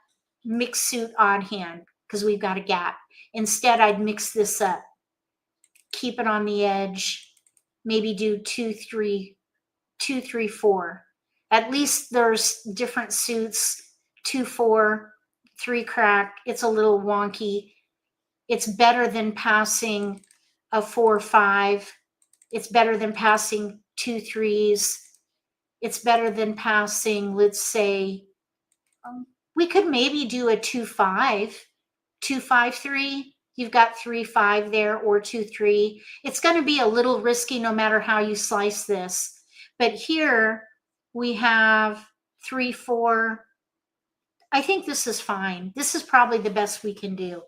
mixed suit odd hand because we've got a gap. Instead, I'd mix this up. Keep it on the edge. Maybe do 2, 3, 2, 3, 4. At least there's different suits. 2, 4, 3 crack. It's a little wonky. It's better than passing a 4, 5. It's better than passing 2 3s. It's better than passing, let's say, we could maybe do a 2, 5, 2, 5, 3. You've got 3, 5 there, or 2, 3. It's going to be a little risky no matter how you slice this. But here we have 3, 4. I think this is fine. This is probably the best we can do.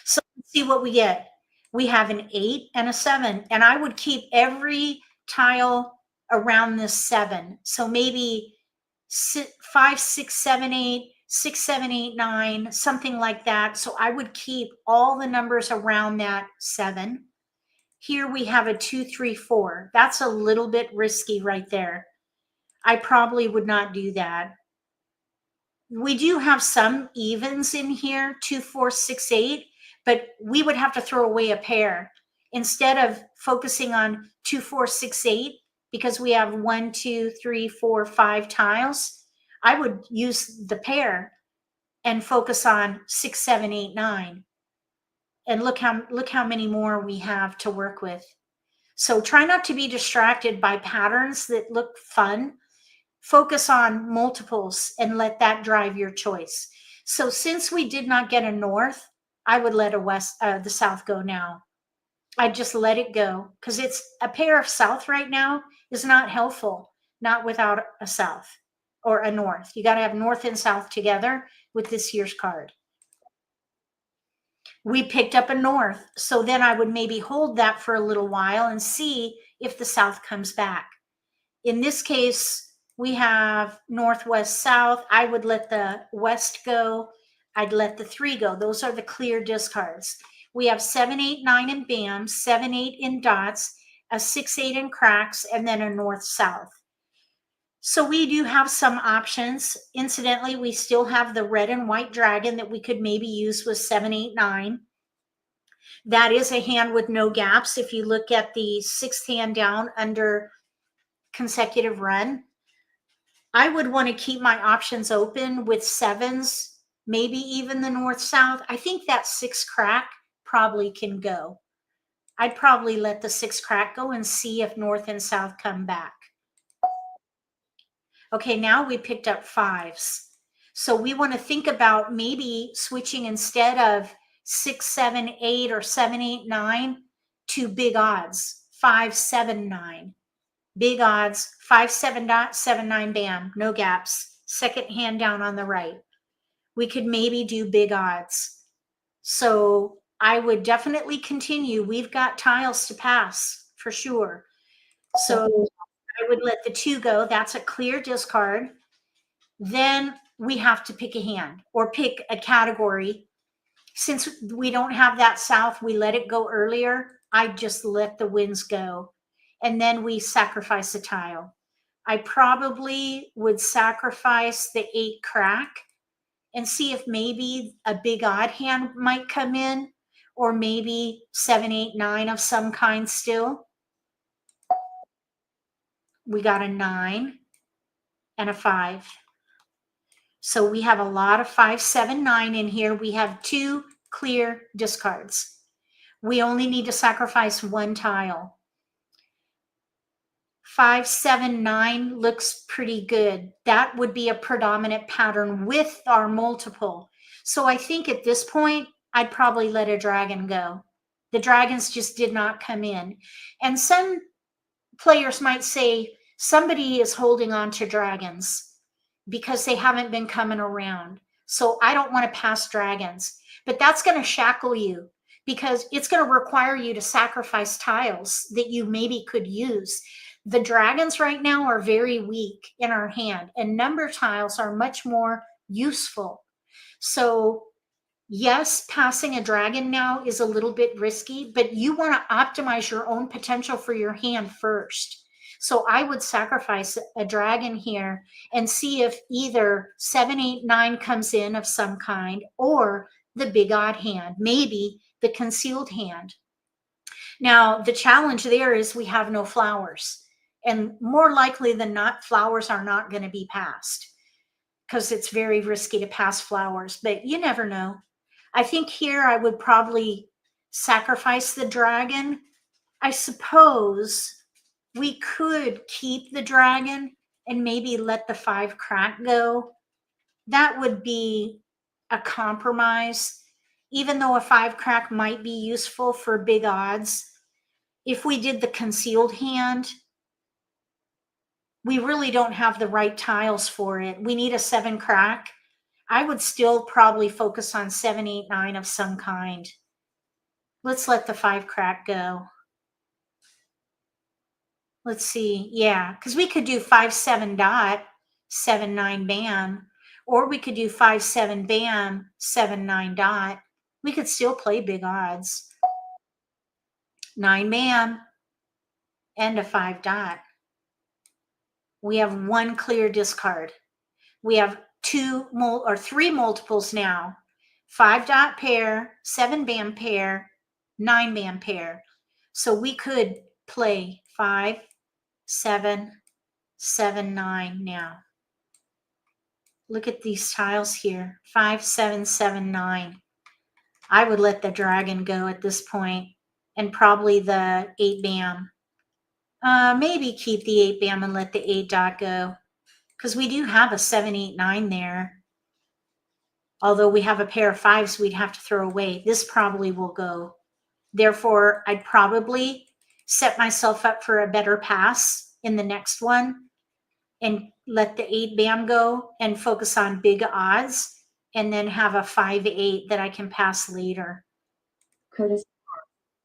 So let's see what we get. We have an 8 and a 7, and I would keep every tile around this 7. So maybe 5, 6, 7, 8, 6, 7, 8, 9, something like that. So I would keep all the numbers around that 7. Here we have a 2, 3, 4. That's a little bit risky right there. I probably would not do that. We do have some evens in here, 2, 4, 6, 8, but we would have to throw away a pair instead of focusing on 2, 4, 6, 8, because we have 1, 2, 3, 4, 5 tiles. I would use the pair and focus on 6, 7, 8, 9. And look how many more we have to work with. So try not to be distracted by patterns that look fun. Focus on multiples and let that drive your choice. So since we did not get a north, I would let the south go now. I'd just let it go, because it's a pair of south right now is not helpful, not without a south or a north. You got to have north and south together with this year's card. We picked up a north, so then I would maybe hold that for a little while and see if the south comes back. In this case, we have northwest south. I would let the west go. I'd let the 3 go. Those are the clear discards. We have 7, 8, 9 in BAM, 7, 8 in dots, a 6, 8 in cracks, and then a north south. So we do have some options. Incidentally, we still have the red and white dragon that we could maybe use with 7, 8, 9. That is a hand with no gaps. If you look at the 6th hand down under consecutive run, I would want to keep my options open with 7s, maybe even the north-south. I think that 6 crack probably can go. I'd probably let the 6 crack go and see if north and south come back. Okay, now we picked up 5s. So we want to think about maybe switching instead of 6, 7, 8 or 7, 8, 9 to big odds, 5, 7, 9. Big odds, 5, 7, 7, 9, bam, no gaps. Second hand down on the right. We could maybe do big odds. So I would definitely continue. We've got tiles to pass for sure. So I would let the 2 go. That's a clear discard. Then we have to pick a hand or pick a category. Since we don't have that south, we let it go earlier. I just let the winds go. And then we sacrifice a tile. I probably would sacrifice the 8 crack and see if maybe a big odd hand might come in, or maybe 7, 8, 9 of some kind still. We got a 9 and a 5. So we have a lot of 5, 7, 9 in here. We have 2 clear discards. We only need to sacrifice 1 tile. 5, 7, 9 looks pretty good. That would be a predominant pattern with our multiple. So I think at this point, I'd probably let a dragon go. The dragons just did not come in. And some players might say somebody is holding on to dragons because they haven't been coming around. So I don't want to pass dragons. But that's going to shackle you, because it's going to require you to sacrifice tiles that you maybe could use. The dragons right now are very weak in our hand, and number tiles are much more useful. So yes, passing a dragon now is a little bit risky, but you want to optimize your own potential for your hand first. So I would sacrifice a dragon here and see if either 7, 8, 9 comes in of some kind, or the big odd hand, maybe the concealed hand. Now, the challenge there is we have no flowers. And more likely than not, flowers are not going to be passed, because it's very risky to pass flowers, but you never know. I think here I would probably sacrifice the dragon. I suppose we could keep the dragon and maybe let the 5 crack go. That would be a compromise, even though a 5 crack might be useful for big odds. If we did the concealed hand, we really don't have the right tiles for it. We need a 7 crack. I would still probably focus on 7, 8, 9 of some kind. Let's let the 5 crack go. Let's see. Yeah, because we could do 5-7 dot, 7-9 bam, or we could do 5-7 bam, 7-9 dot. We could still play big odds. 9 bam and a 5 dot. We have 1 clear discard. We have 3 multiples now. 5 dot pair, 7 bam pair, 9 bam pair. So we could play 5, 7, 7, 9 now. Look at these tiles here. 5, 7, 7, 9. I would let the dragon go at this point, and probably the 8 bam. Maybe keep the 8 bam and let the 8 dot go, because we do have a 7, 8, 9 there. Although we have a pair of 5s we'd have to throw away. This probably will go. Therefore, I'd probably set myself up for a better pass in the next one and let the 8 bam go and focus on big odds, and then have a 5-8 that I can pass later. Curtis.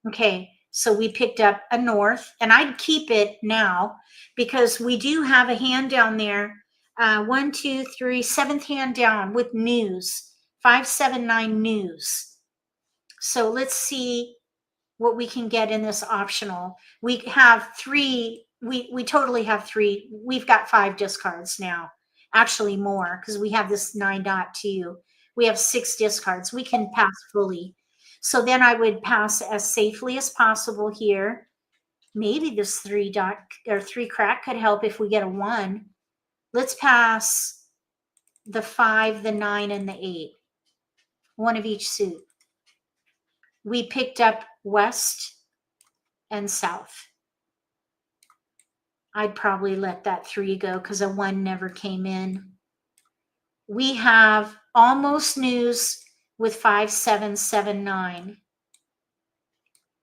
Okay, so we picked up a north, and I'd keep it now because we do have a hand down there. 1, 2, 3, 7th hand down with news. 5, 7, 9 news. So let's see what we can get in this optional. We have 3. We totally have 3. We've got 5 discards now. Actually more, because we have this 9 dot too. We have 6 discards. We can pass fully. So then I would pass as safely as possible here. Maybe this 3 dot or 3 crack could help if we get a 1. Let's pass the 5, the 9, and the 8. 1 of each suit. We picked up west and south. I'd probably let that 3 go because a 1 never came in. We have almost news with 5, 7, 7, 9.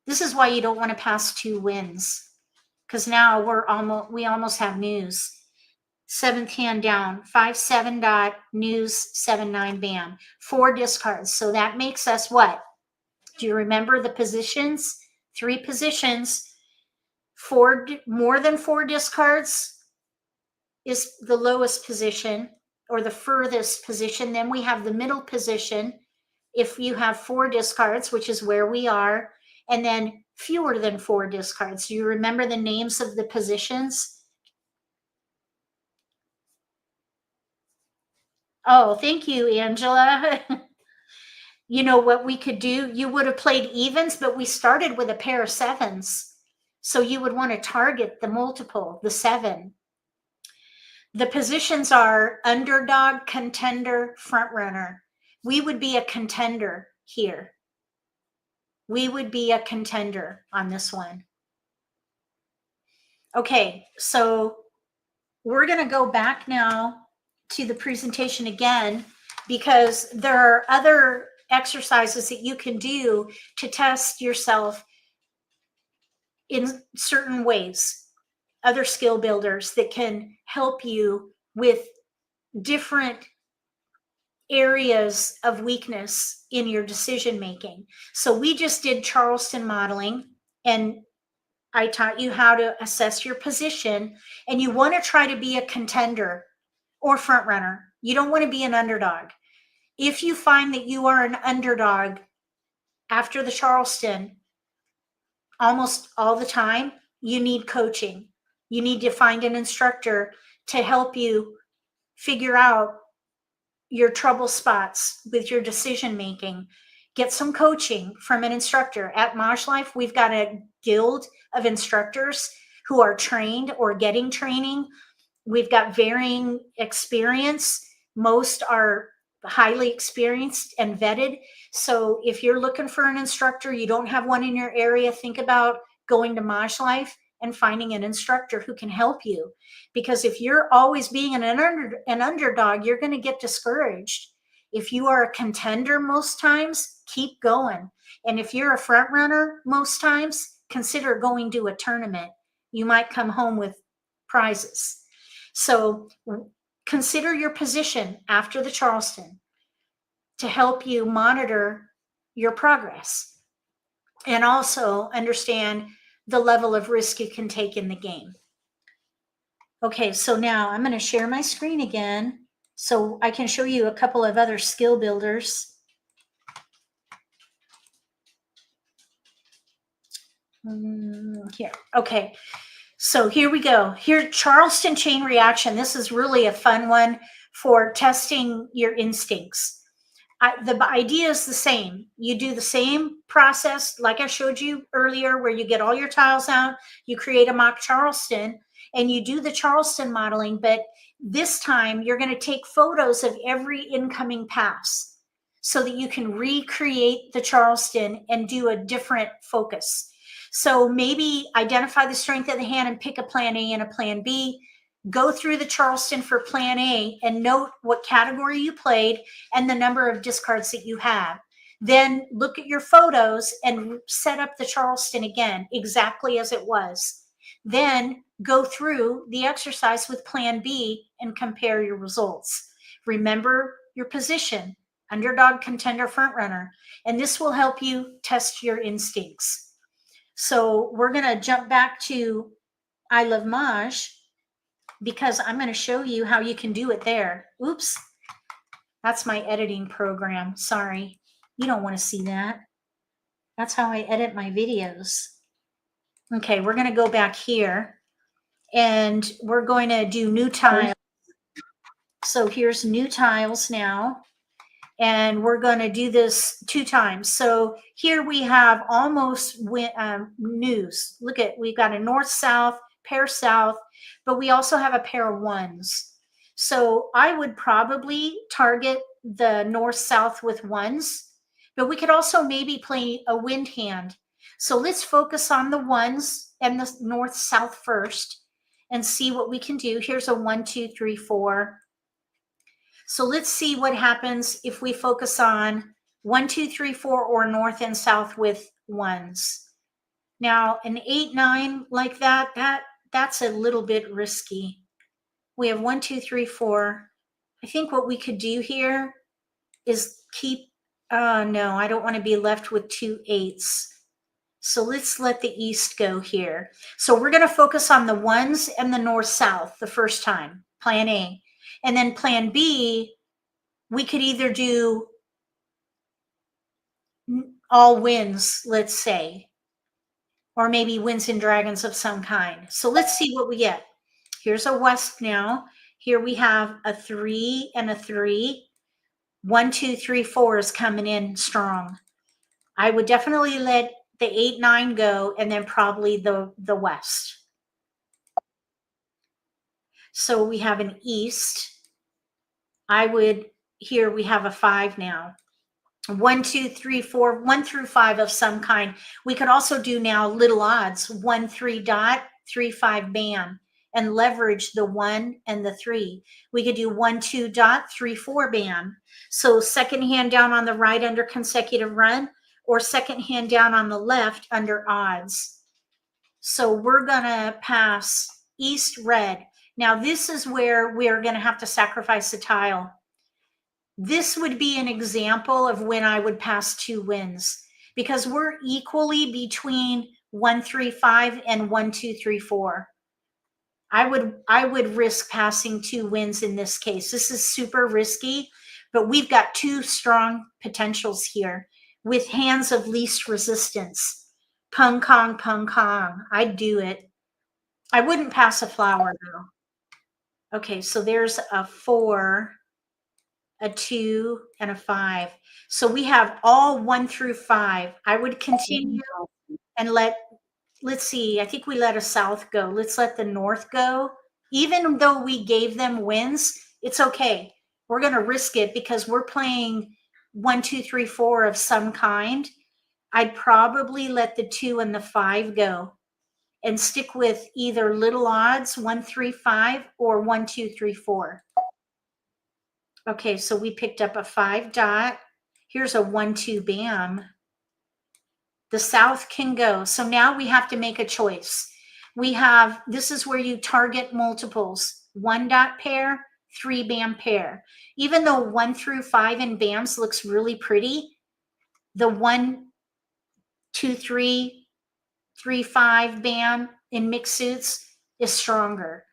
This is why you don't want to pass 2 wins, because now we almost have news. 7th hand down, 5, 7 dot, news, 7, 9 bam. 4 discards. So that makes us what? Do you remember the positions? 3 positions. More than 4 discards is the lowest position or the furthest position. Then we have the middle position if you have 4 discards, which is where we are, and then fewer than 4 discards. Do you remember the names of the positions? Oh, thank you, Angela. You know what we could do? You would have played evens, but we started with a pair of 7s. So you would want to target the multiple, the 7. The positions are underdog, contender, front runner. We would be a contender here. We would be a contender on this one. Okay, so we're going to go back now to the presentation again, because there are other exercises that you can do to test yourself in certain ways. Other skill builders that can help you with different areas of weakness in your decision making. So we just did Charleston modeling, and I taught you how to assess your position, and you want to try to be a contender or front runner. You don't want to be an underdog. If you find that you are an underdog after the Charleston, almost all the time, you need coaching. You need to find an instructor to help you figure out your trouble spots with your decision making. Get some coaching from an instructor. At MAHJLIFE, we've got a guild of instructors who are trained or getting training. We've got varying experience. Most are highly experienced and vetted. So if you're looking for an instructor, you don't have one in your area, think about going to MAHJLIFE and finding an instructor who can help you. Because if you're always being an underdog, you're going to get discouraged. If you are a contender most times, keep going. And if you're a front runner most times, consider going to a tournament. You might come home with prizes. So consider your position after the Charleston to help you monitor your progress. and also understand the level of risk you can take in the game. Okay, so now I'm going to share my screen again so I can show you a couple of other skill builders. Here. Okay, so here we go. Here, Charleston chain reaction. This is really a fun one for testing your instincts. The idea is the same. You do the same process like I showed you earlier, where you get all your tiles out, you create a mock Charleston, and you do the Charleston modeling, but this time you're going to take photos of every incoming pass so that you can recreate the Charleston and do a different focus. So maybe identify the strength of the hand and pick a plan A and a plan B. Go through the Charleston for plan A and note what category you played and the number of discards that you have. Then look at your photos and set up the Charleston again, exactly as it was. Then go through the exercise with plan B and compare your results. Remember your position, underdog, contender, front runner, and this will help you test your instincts. So we're going to jump back to I Love Maj, because I'm going to show you how you can do it there. Oops, that's my editing program. Sorry, you don't want to see that. That's how I edit my videos. Okay, we're going to go back here and we're going to do new tiles. So here's new tiles now, and we're going to do this 2 times. So here we have almost news. Look at, we've got a north-south, pair south, but we also have a pair of ones. So I would probably target the north-south with ones, but we could also maybe play a wind hand. So let's focus on the ones and the north-south first and see what we can do. Here's a 1, 2, 3, 4. So let's see what happens if we focus on 1, 2, 3, 4 or north and south with ones. Now an 8, 9 like that's a little bit risky. We have 1, 2, 3, 4. I think what we could do here is keep, no, I don't want to be left with 2 8s. So let's let the east go here. So we're going to focus on the ones and the north-south the first time, plan A. And then plan B, we could either do all wins, let's say, or maybe wins and dragons of some kind. So let's see what we get. Here's a west now. Here we have a 3 and a 3. 1, 2, 3, 4 is coming in strong. I would definitely let the 8, 9 go, and then probably the west. So we have an east. I would, here we have a 5 now. 1, 2, 3, 4, 1 through 5 of some kind. We could also do now little odds, 1, 3 dot, 3, 5 bam, and leverage the 1 and the 3. We could do 1, 2 dot, 3, 4 bam. So second hand down on the right under consecutive run, or second hand down on the left under odds. So we're gonna pass east red. Now this is where we're gonna have to sacrifice a tile. This would be an example of when I would pass 2 wins, because we're equally between 1, 3, 5 and 1, 2, 3, 4. I would risk passing 2 wins in this case. This is super risky, but we've got 2 strong potentials here with hands of least resistance. Pung kong, pung kong. I'd do it. I wouldn't pass a flower though. Okay, so there's a 4, a 2, and a 5. So we have all 1 through 5. I would continue and let's see, I think we let a south go. Let's let the north go. Even though we gave them wins, it's okay. We're going to risk it because we're playing 1, 2, 3, 4 of some kind. I'd probably let the 2 and the 5 go and stick with either little odds, 1, 3, 5, or 1, 2, 3, 4. Okay, so we picked up a 5 dot. Here's a 1, 2 bam. The south can go. So now we have to make a choice. We have, this is where you target multiples. 1 dot pair, 3 bam pair. Even though 1 through 5 in bams looks really pretty, the 1, 2-3, 3-5 bam in mixed suits is stronger.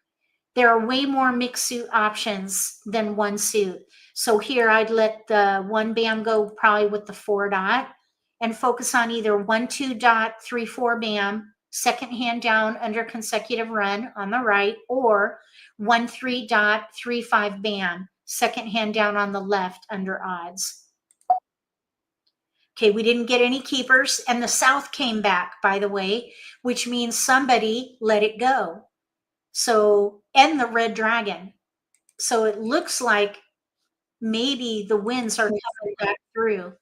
There are way more mixed suit options than one suit. So here I'd let the 1 bam go probably with the 4 dot and focus on either 1-2 dot 3-4 bam, second hand down under consecutive run on the right, or 1-3 dot 3-5 bam, second hand down on the left under odds. Okay, we didn't get any keepers, and the south came back, by the way, which means somebody let it go. So, and the red dragon. So it looks like maybe the winds are coming back through.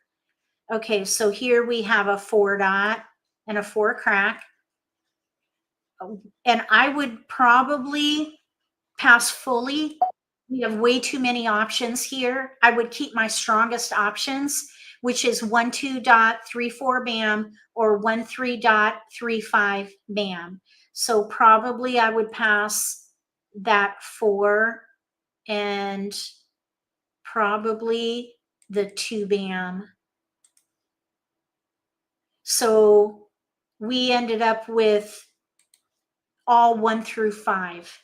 Okay, so here we have a 4 dot and a 4 crack. And I would probably pass fully. We have way too many options here. I would keep my strongest options, which is 1-2 dot 3-4 bam or 1-3 dot 3-5 bam. So probably I would pass that 4 and probably the 2 bam. So we ended up with all 1 through 5.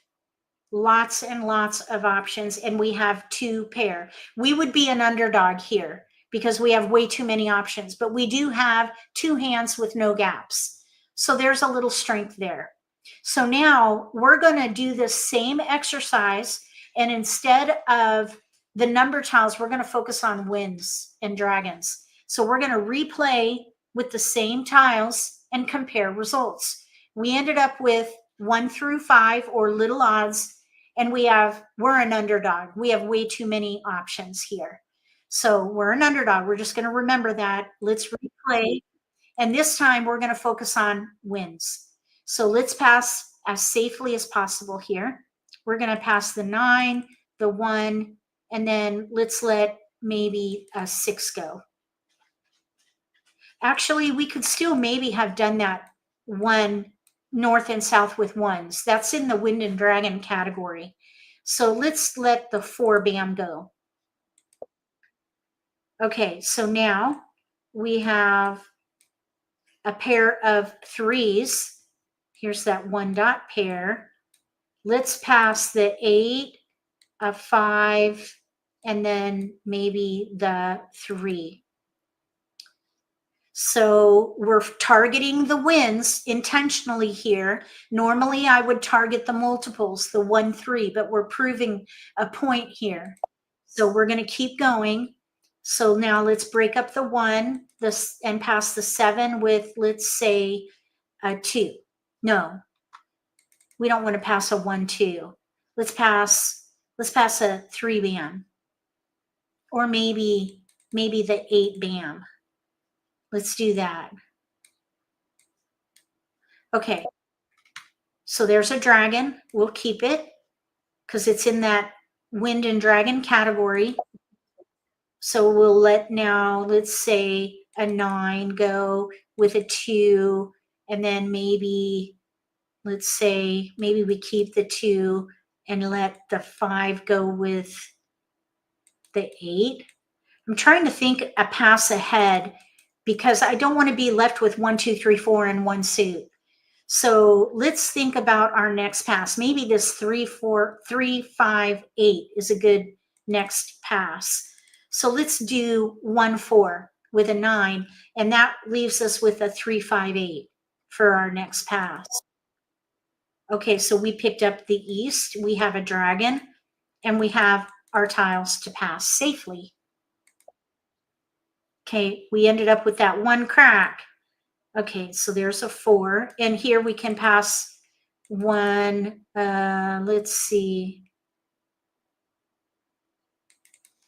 Lots and lots of options, and we have 2 pair. We would be an underdog here because we have way too many options, but we do have 2 hands with no gaps. So there's a little strength there. So now we're going to do the same exercise, and instead of the number tiles, we're going to focus on winds and dragons. So we're going to replay with the same tiles and compare results. We ended up with 1 through 5 or little odds, and we're an underdog. We have way too many options here. So we're an underdog. We're just going to remember that. Let's replay. And this time we're going to focus on wins. So let's pass as safely as possible here. We're going to pass the 9, the 1, and then let's let maybe a 6 go. Actually, we could still maybe have done that 1 north and south with 1s. That's in the wind and dragon category. So let's let the 4 bam go. Okay, so now we have a pair of 3s. Here's that 1 dot pair. Let's pass the 8, a 5, and then maybe the 3. So we're targeting the wins intentionally here. Normally I would target the multiples, the 1, 3, but we're proving a point here. So we're going to keep going. So now let's break up the 1 and pass the 7 with, let's say, a 2. No, we don't want to pass a 1, 2. Let's pass a 3 bam, or maybe the 8 bam. Let's do that. Okay, so there's a dragon. We'll keep it because it's in that wind and dragon category. So we'll let now, let's say, a 9 go with a 2, and then maybe, let's say, maybe we keep the 2 and let the 5 go with the 8. I'm trying to think a pass ahead because I don't want to be left with 1, 2, 3, 4 in one suit. So let's think about our next pass. Maybe this 3, 4, 3, 5, 8 is a good next pass. So let's do 1, 4 with a 9, and that leaves us with a 3, 5, 8 for our next pass. Okay, so we picked up the east. We have a dragon, and we have our tiles to pass safely. Okay, we ended up with that 1 crack. Okay, so there's a 4, and here we can pass 1, let's see.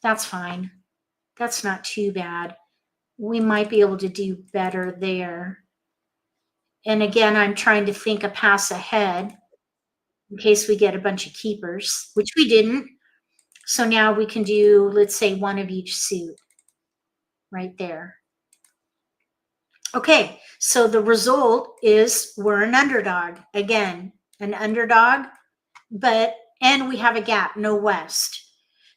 That's fine. That's not too bad. We might be able to do better there. And again, I'm trying to think a pass ahead in case we get a bunch of keepers, which we didn't. So now we can do, let's say, 1 of each suit right there. Okay, so the result is we're an underdog. Again, an underdog, and we have a gap, no west.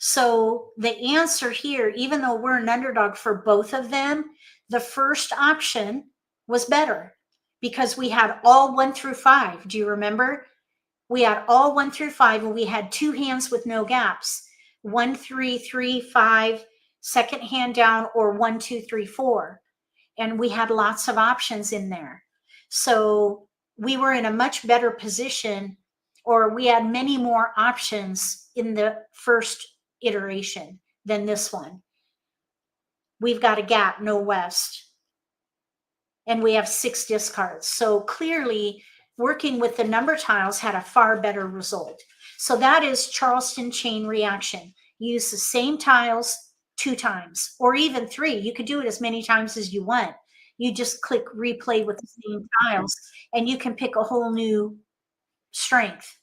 So the answer here, even though we're an underdog for both of them, the first option was better because we had all 1 through 5. Do you remember? We had all 1 through 5, and we had 2 hands with no gaps. 1, 3, 3, 5, second hand down, or 1, 2, 3, 4. And we had lots of options in there. So we were in a much better position, or we had many more options in the first iteration than this one. We've got a gap, no west, and we have 6 discards. So clearly working with the number tiles had a far better result. So that is Charleston chain reaction. Use the same tiles 2 times, or even 3. You could do it as many times as you want. You just click replay with the same tiles, and you can pick a whole new strength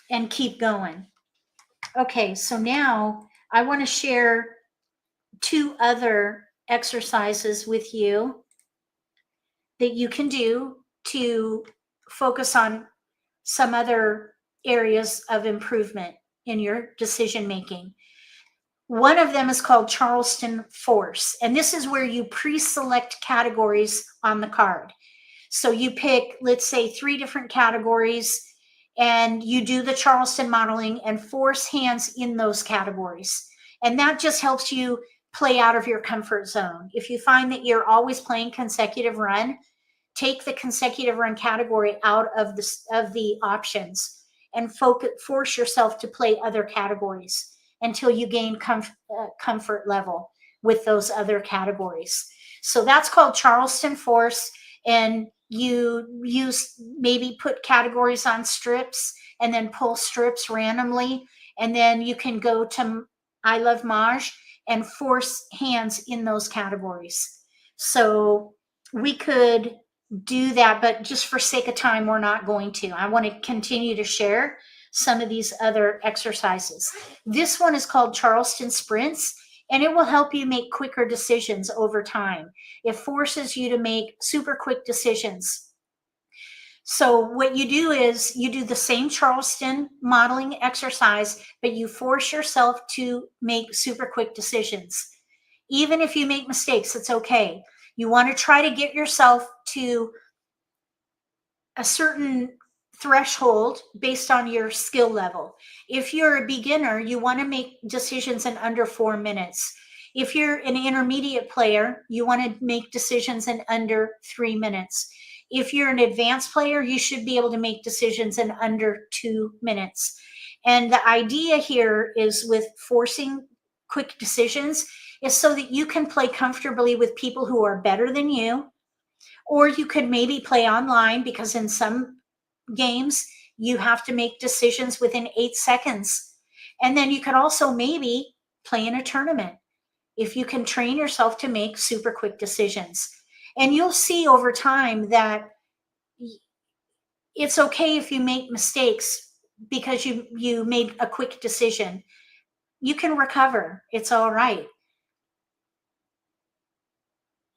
and keep going. Okay, so now I want to share 2 other exercises with you that you can do to focus on some other areas of improvement in your decision making. One of them is called Charleston Force, and this is where you pre-select categories on the card. So you pick, let's say, 3 different categories, and you do the Charleston modeling and force hands in those categories. And that just helps you play out of your comfort zone. If you find that you're always playing consecutive run, take the consecutive run category out of the options and force yourself to play other categories until you gain comfort level with those other categories. So that's called Charleston Force. And you maybe put categories on strips and then pull strips randomly. And then you can go to I Love Maj and force hands in those categories. So we could do that, but just for sake of time, we're not going to. I want to continue to share some of these other exercises. This one is called Charleston Sprints, and it will help you make quicker decisions over time. It forces you to make super quick decisions. So what you do is you do the same Charleston modeling exercise, but you force yourself to make super quick decisions. Even if you make mistakes, it's okay. You want to try to get yourself to a certain threshold based on your skill level. If you're a beginner, you want to make decisions in under 4 minutes. If you're an intermediate player, you want to make decisions in under 3 minutes. If you're an advanced player, you should be able to make decisions in under 2 minutes. And the idea here is with forcing quick decisions is so that you can play comfortably with people who are better than you, or you could maybe play online, because in some games you have to make decisions within 8 seconds. And then you could also maybe play in a tournament if you can train yourself to make super quick decisions. And you'll see over time that it's okay if you make mistakes because you made a quick decision. You can recover. It's all right.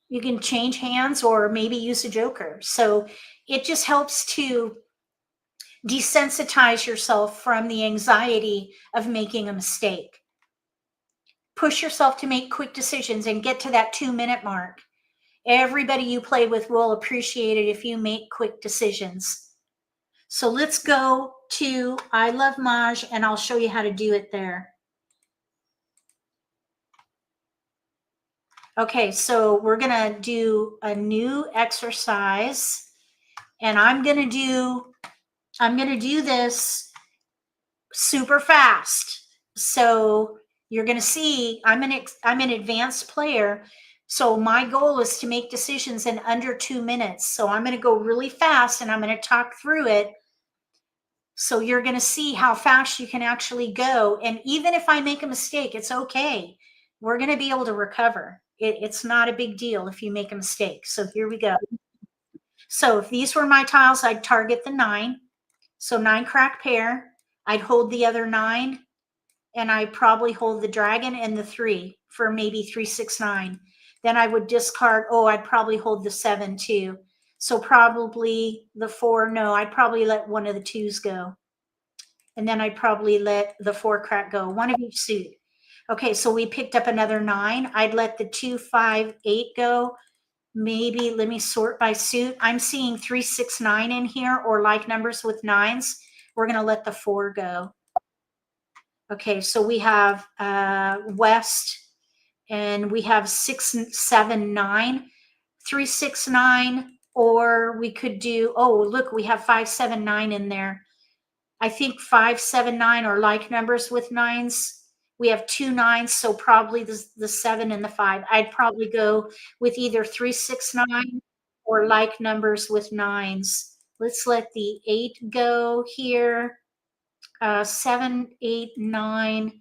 You can change hands or maybe use a joker. So it just helps to desensitize yourself from the anxiety of making a mistake. Push yourself to make quick decisions and get to that 2-minute mark. Everybody you play with will appreciate it if you make quick decisions. So let's go to I Love Maj, and I'll show you how to do it there. Okay, so we're gonna do a new exercise, and I'm gonna do this super fast. So you're gonna see I'm an advanced player. So my goal is to make decisions in under 2 minutes. So I'm gonna go really fast and I'm gonna talk through it. So you're gonna see how fast you can actually go. And even if I make a mistake, it's okay. We're gonna be able to recover. It's not a big deal if you make a mistake. So here we go. So if these were my tiles, I'd target the 9. So 9 crack pair. I'd hold the other 9, and I probably hold the dragon and the 3 for maybe 3, 6, 9. Then I would discard, I'd probably hold the 7 too. So probably the 4, no, I'd probably let one of the 2s go. And then I'd probably let the 4 crack go, one of each suit. Okay, so we picked up another 9. I'd let the 2, 5, 8 go. maybe let me sort by suit. I'm seeing 3, 6, 9 in here, or like numbers with nines. We're going to let the 4 go. Okay, so we have West, and we have 6, 7, 9, 3, 6, 9, or we could do, oh, look, we have 5, 7, 9 in there. I think 5, 7, 9 are like numbers with nines. We have 2 9s, so probably the 7 and the 5. I'd probably go with either 3, 6, 9 or like numbers with nines. Let's let the 8 go here. 7, 8, 9.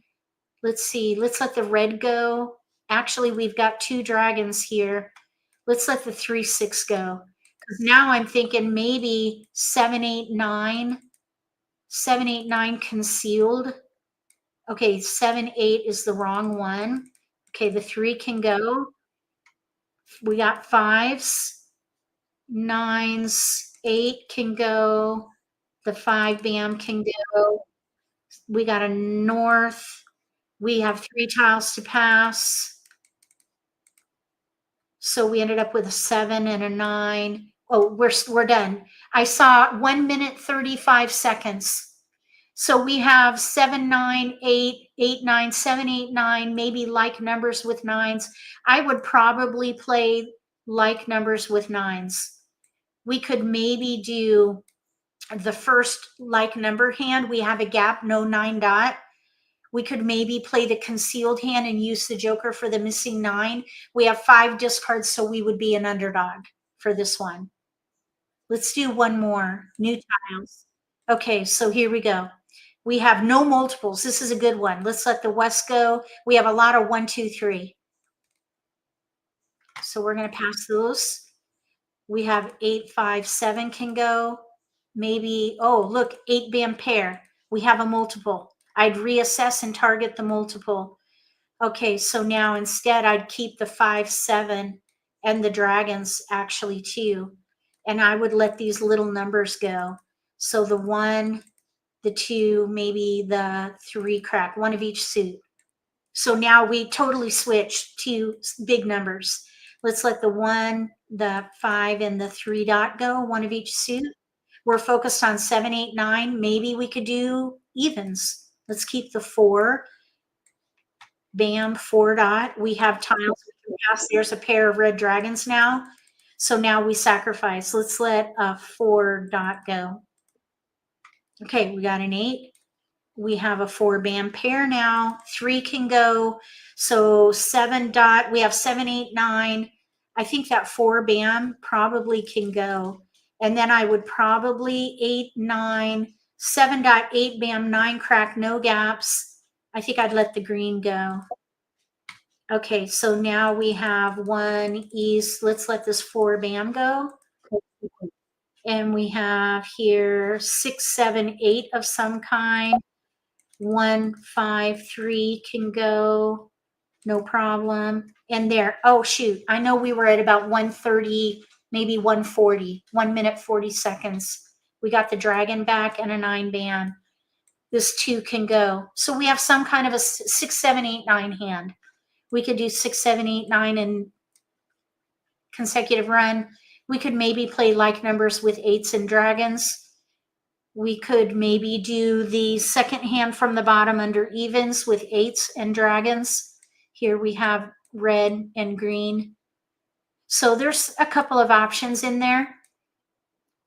Let's see. Let's let the red go. Actually, we've got 2 dragons here. Let's let the 3, 6 go. Because now I'm thinking maybe 7, 8, 9. 7, 8, 9 concealed. Okay, 7, 8 is the wrong one. Okay, the 3 can go. We got 5s, 9s, 8 can go. The 5 bam can go. We got a north. We have 3 tiles to pass. So we ended up with a 7 and a 9. Oh, we're done. I saw 1 minute 35 seconds. So we have 7, 9, 8, 8, 9, 7, 8, 9, maybe like numbers with nines. I would probably play like numbers with nines. We could maybe do the first like number hand. We have a gap, no 9 dot. We could maybe play the concealed hand and use the joker for the missing 9. We have 5 discards, so we would be an underdog for this one. Let's do one more. New tiles. Okay, so here we go. We have no multiples. This is a good one. Let's let the West go. We have a lot of 1, 2, 3. So we're going to pass those. We have 8, 5, 7 can go. Maybe, oh, look, 8 bam pair. We have a multiple. I'd reassess and target the multiple. Okay, so now instead I'd keep the 5, 7 and the dragons actually too. And I would let these little numbers go. So the 1, the 2, maybe the 3 crack, one of each suit. So now we totally switched to big numbers. Let's let the 1, the 5, and the 3 dot go, one of each suit. We're focused on 7, 8, 9. Maybe we could do evens. Let's keep the 4. Bam, 4 dot. We have tiles. There's a pair of red dragons now. So now we sacrifice. Let's let a 4 dot go. Okay, we got an 8. We have a 4 bam pair now. 3 can go. So 7 dot. We have 7, 8, 9. I think that 4 bam probably can go. And then I would probably 8, 9, 7 dot, 8 bam, 9 crack, no gaps. I think I'd let the green go. Okay, so now we have 1 east. Let's let this 4 bam go. And we have here 6, 7, 8 of some kind. 1, 5, 3 can go. No problem. And there, oh shoot, I know we were at about 130, maybe 140, 1 minute 40 seconds. We got the dragon back and a 9 bam. This 2 can go. So we have some kind of a 6, 7, 8, 9 hand. We could do 6, 7, 8, 9 in consecutive run. We could maybe play like numbers with 8s and dragons. We could maybe do the second hand from the bottom under evens with 8s and dragons. Here we have red and green. So there's a couple of options in there.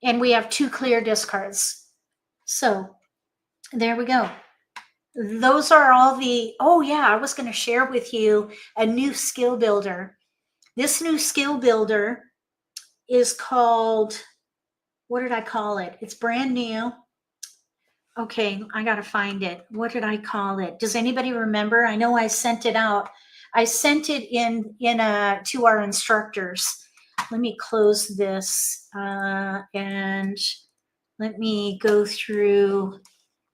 And we have 2 clear discards. So there we go. Those are all the, oh yeah, I was going to share with you a new skill builder. This new skill builder is called, what did I call it? It's brand new. Okay, I got to find it. What did I call it? Does anybody remember? I know I sent it out. I sent it in to our instructors. Let me close this and let me go through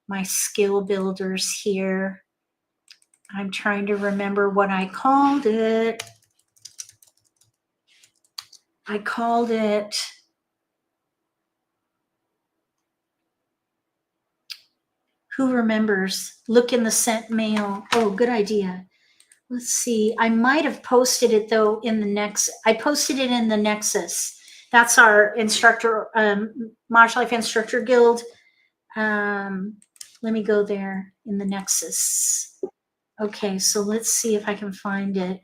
my skill builders here. I'm trying to remember what I called it. I called it, who remembers? Look in the sent mail. Oh, good idea. let's see. I might have posted it though in the next. I posted it in the Nexus. That's our instructor, MAHJLIFE Instructor Guild. Let me go there in the Nexus. Okay, so let's see if I can find it.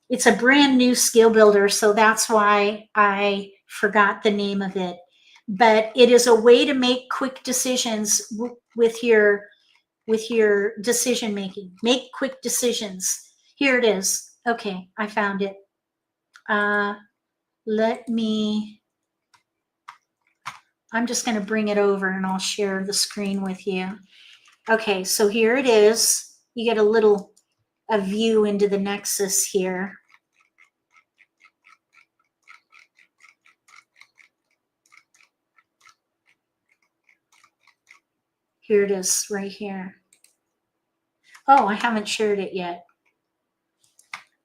It's a brand new skill builder, so that's why I forgot the name of it. But it is a way to make quick decisions with your decision making. Make quick decisions. Here it is. Okay, I found it. I'm just going to bring it over and I'll share the screen with you. Okay, so here it is. You get a view into the Nexus here. Here it is right here. Oh, I haven't shared it yet.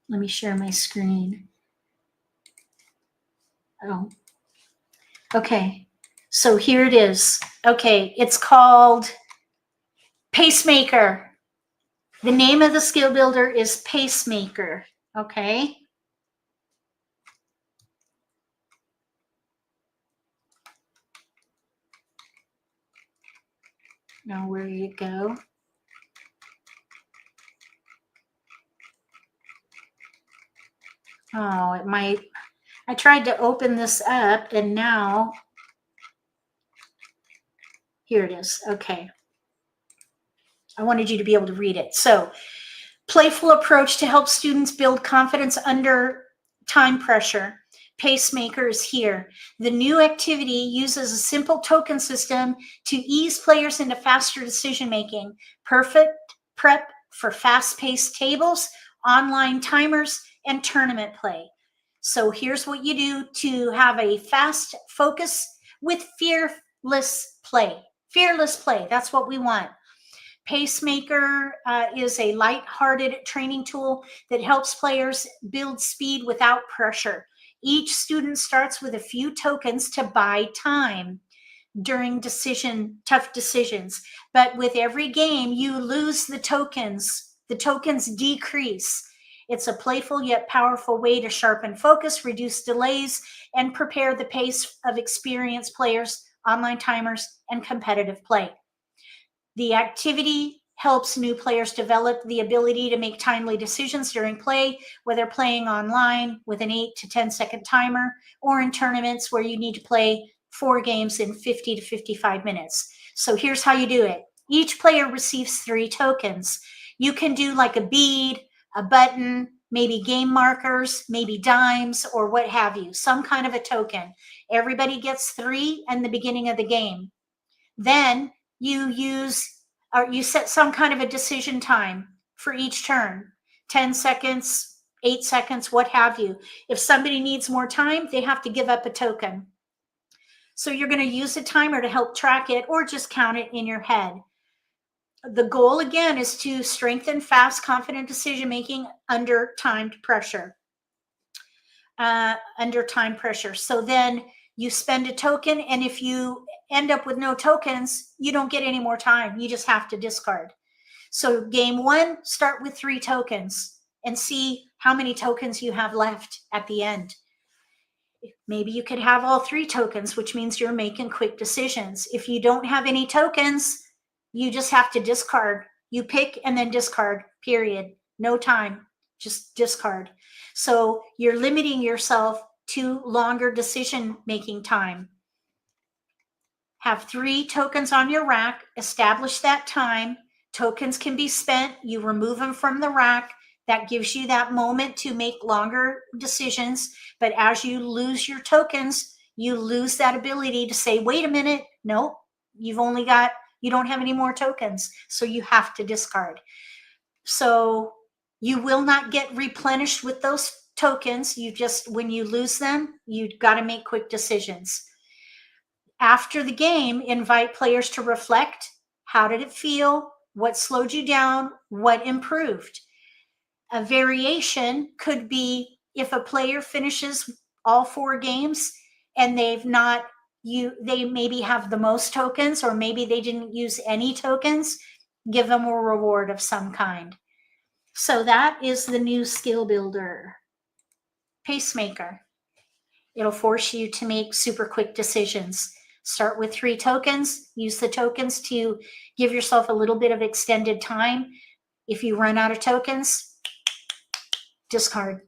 Let me share my screen. Oh, okay. So here it is. Okay, it's called Pacemaker. The name of the skill builder is Pacemaker. Okay. Now where do you go? Oh, it might. I tried to open this up and now here it is. Okay. I wanted you to be able to read it. So, playful approach to help students build confidence under time pressure. Pacemaker is here. The new activity uses a simple token system to ease players into faster decision making. Perfect prep for fast-paced tables, online timers, and tournament play. So here's what you do to have a fast focus with fearless play. Fearless play, that's what we want. Pacemaker is a light-hearted training tool that helps players build speed without pressure. Each student starts with a few tokens to buy time during tough decisions. But with every game, you lose the tokens. The tokens decrease. It's a playful yet powerful way to sharpen focus, reduce delays, and prepare the pace of experienced players, online timers, and competitive play. The activity helps new players develop the ability to make timely decisions during play, whether playing online with an 8 to 10 second timer or in tournaments where you need to play 4 games in 50 to 55 minutes. So here's how you do it. Each player receives 3 tokens. You can do like a bead, a button, maybe game markers, maybe dimes, or what have you, some kind of a token. Everybody gets 3 in the beginning of the game. Then you set some kind of a decision time for each turn, 10 seconds, 8 seconds, what have you. If somebody needs more time, they have to give up a token. So you're going to use a timer to help track it or just count it in your head. The goal, again, is to strengthen fast, confident decision-making under timed pressure. So then you spend a token, and if you end up with no tokens, you don't get any more time. You just have to discard. So game 1, start with 3 tokens and see how many tokens you have left at the end. Maybe you could have all 3 tokens, which means you're making quick decisions. If you don't have any tokens, you just have to discard. You pick and then discard, period. No time, just discard. So you're limiting yourself to longer decision-making time. Have 3 tokens on your rack, establish that time. Tokens can be spent, you remove them from the rack. That gives you that moment to make longer decisions. But as you lose your tokens, you lose that ability to say, wait a minute, nope, you don't have any more tokens. So you have to discard. So you will not get replenished with those tokens. When you lose them, you've got to make quick decisions. After the game, invite players to reflect. How did it feel? What slowed you down? What improved? A variation could be if a player finishes all 4 games and they maybe have the most tokens, or maybe they didn't use any tokens, give them a reward of some kind. So that is the new skill builder, Pacemaker. It'll force you to make super quick decisions. Start with 3 tokens. Use the tokens to give yourself a little bit of extended time. If you run out of tokens, discard.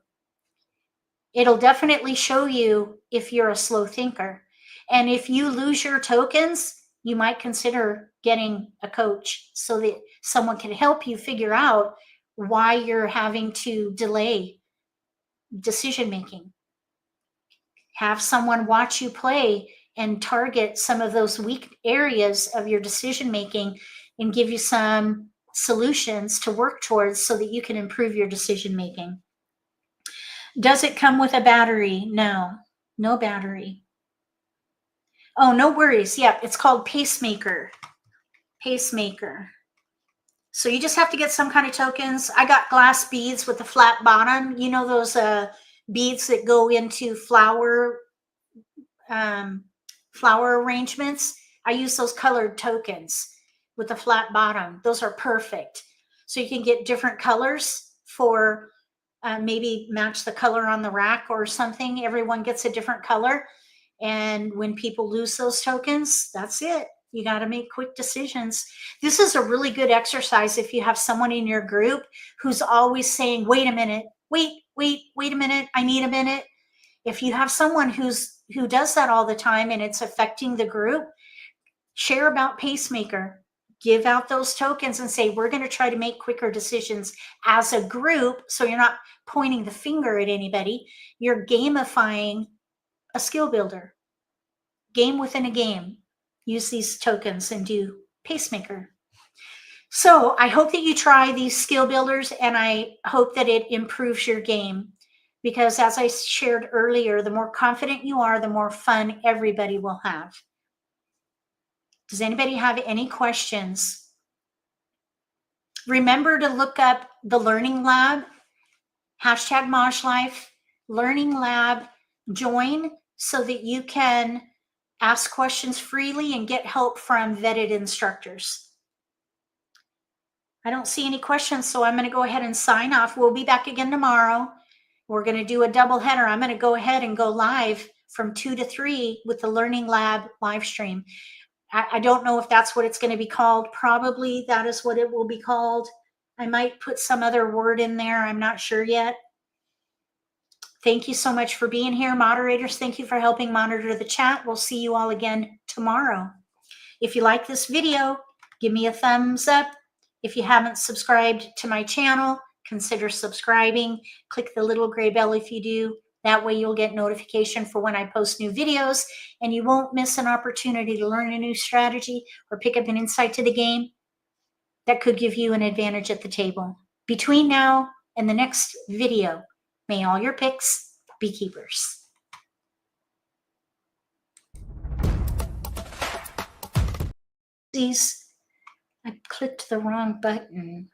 It'll definitely show you if you're a slow thinker. And if you lose your tokens, you might consider getting a coach so that someone can help you figure out why you're having to delay decision making. Have someone watch you play and target some of those weak areas of your decision making and give you some solutions to work towards so that you can improve your decision making. Does it come with a battery? No, no battery. Oh, no worries. Yeah, it's called Pacemaker. Pacemaker. So you just have to get some kind of tokens. I got glass beads with a flat bottom. You know those beads that go into flower arrangements? I use those colored tokens with a flat bottom. Those are perfect. So you can get different colors for maybe match the color on the rack or something. Everyone gets a different color. And when people lose those tokens, that's it. You got to make quick decisions. This is a really good exercise if you have someone in your group who's always saying, wait a minute, wait a minute, I need a minute. If you have someone who does that all the time and it's affecting the group, share about Pacemaker. Give out those tokens and say, we're going to try to make quicker decisions as a group. So you're not pointing the finger at anybody. You're gamifying a skill builder. Game within a game. Use these tokens and do Pacemaker. So I hope that you try these skill builders, and I hope that it improves your game, because as I shared earlier, the more confident you are, the more fun everybody will have. Does anybody have any questions? Remember to look up the Learning Lab, #MAHJLIFE, Learning Lab, join so that you can ask questions freely and get help from vetted instructors. I don't see any questions, so I'm going to go ahead and sign off. We'll be back again tomorrow. We're going to do a double header. I'm going to go ahead and go live from 2 to 3 with the Learning Lab live stream. I don't know if that's what it's going to be called. Probably that is what it will be called. I might put some other word in there. I'm not sure yet. Thank you so much for being here. Moderators, thank you for helping monitor the chat. We'll see you all again tomorrow. If you like this video, give me a thumbs up. If you haven't subscribed to my channel, consider subscribing. Click the little gray bell if you do. That way you'll get notification for when I post new videos, and you won't miss an opportunity to learn a new strategy or pick up an insight to the game that could give you an advantage at the table. Between now and the next video, may all your picks be keepers. I clicked the wrong button.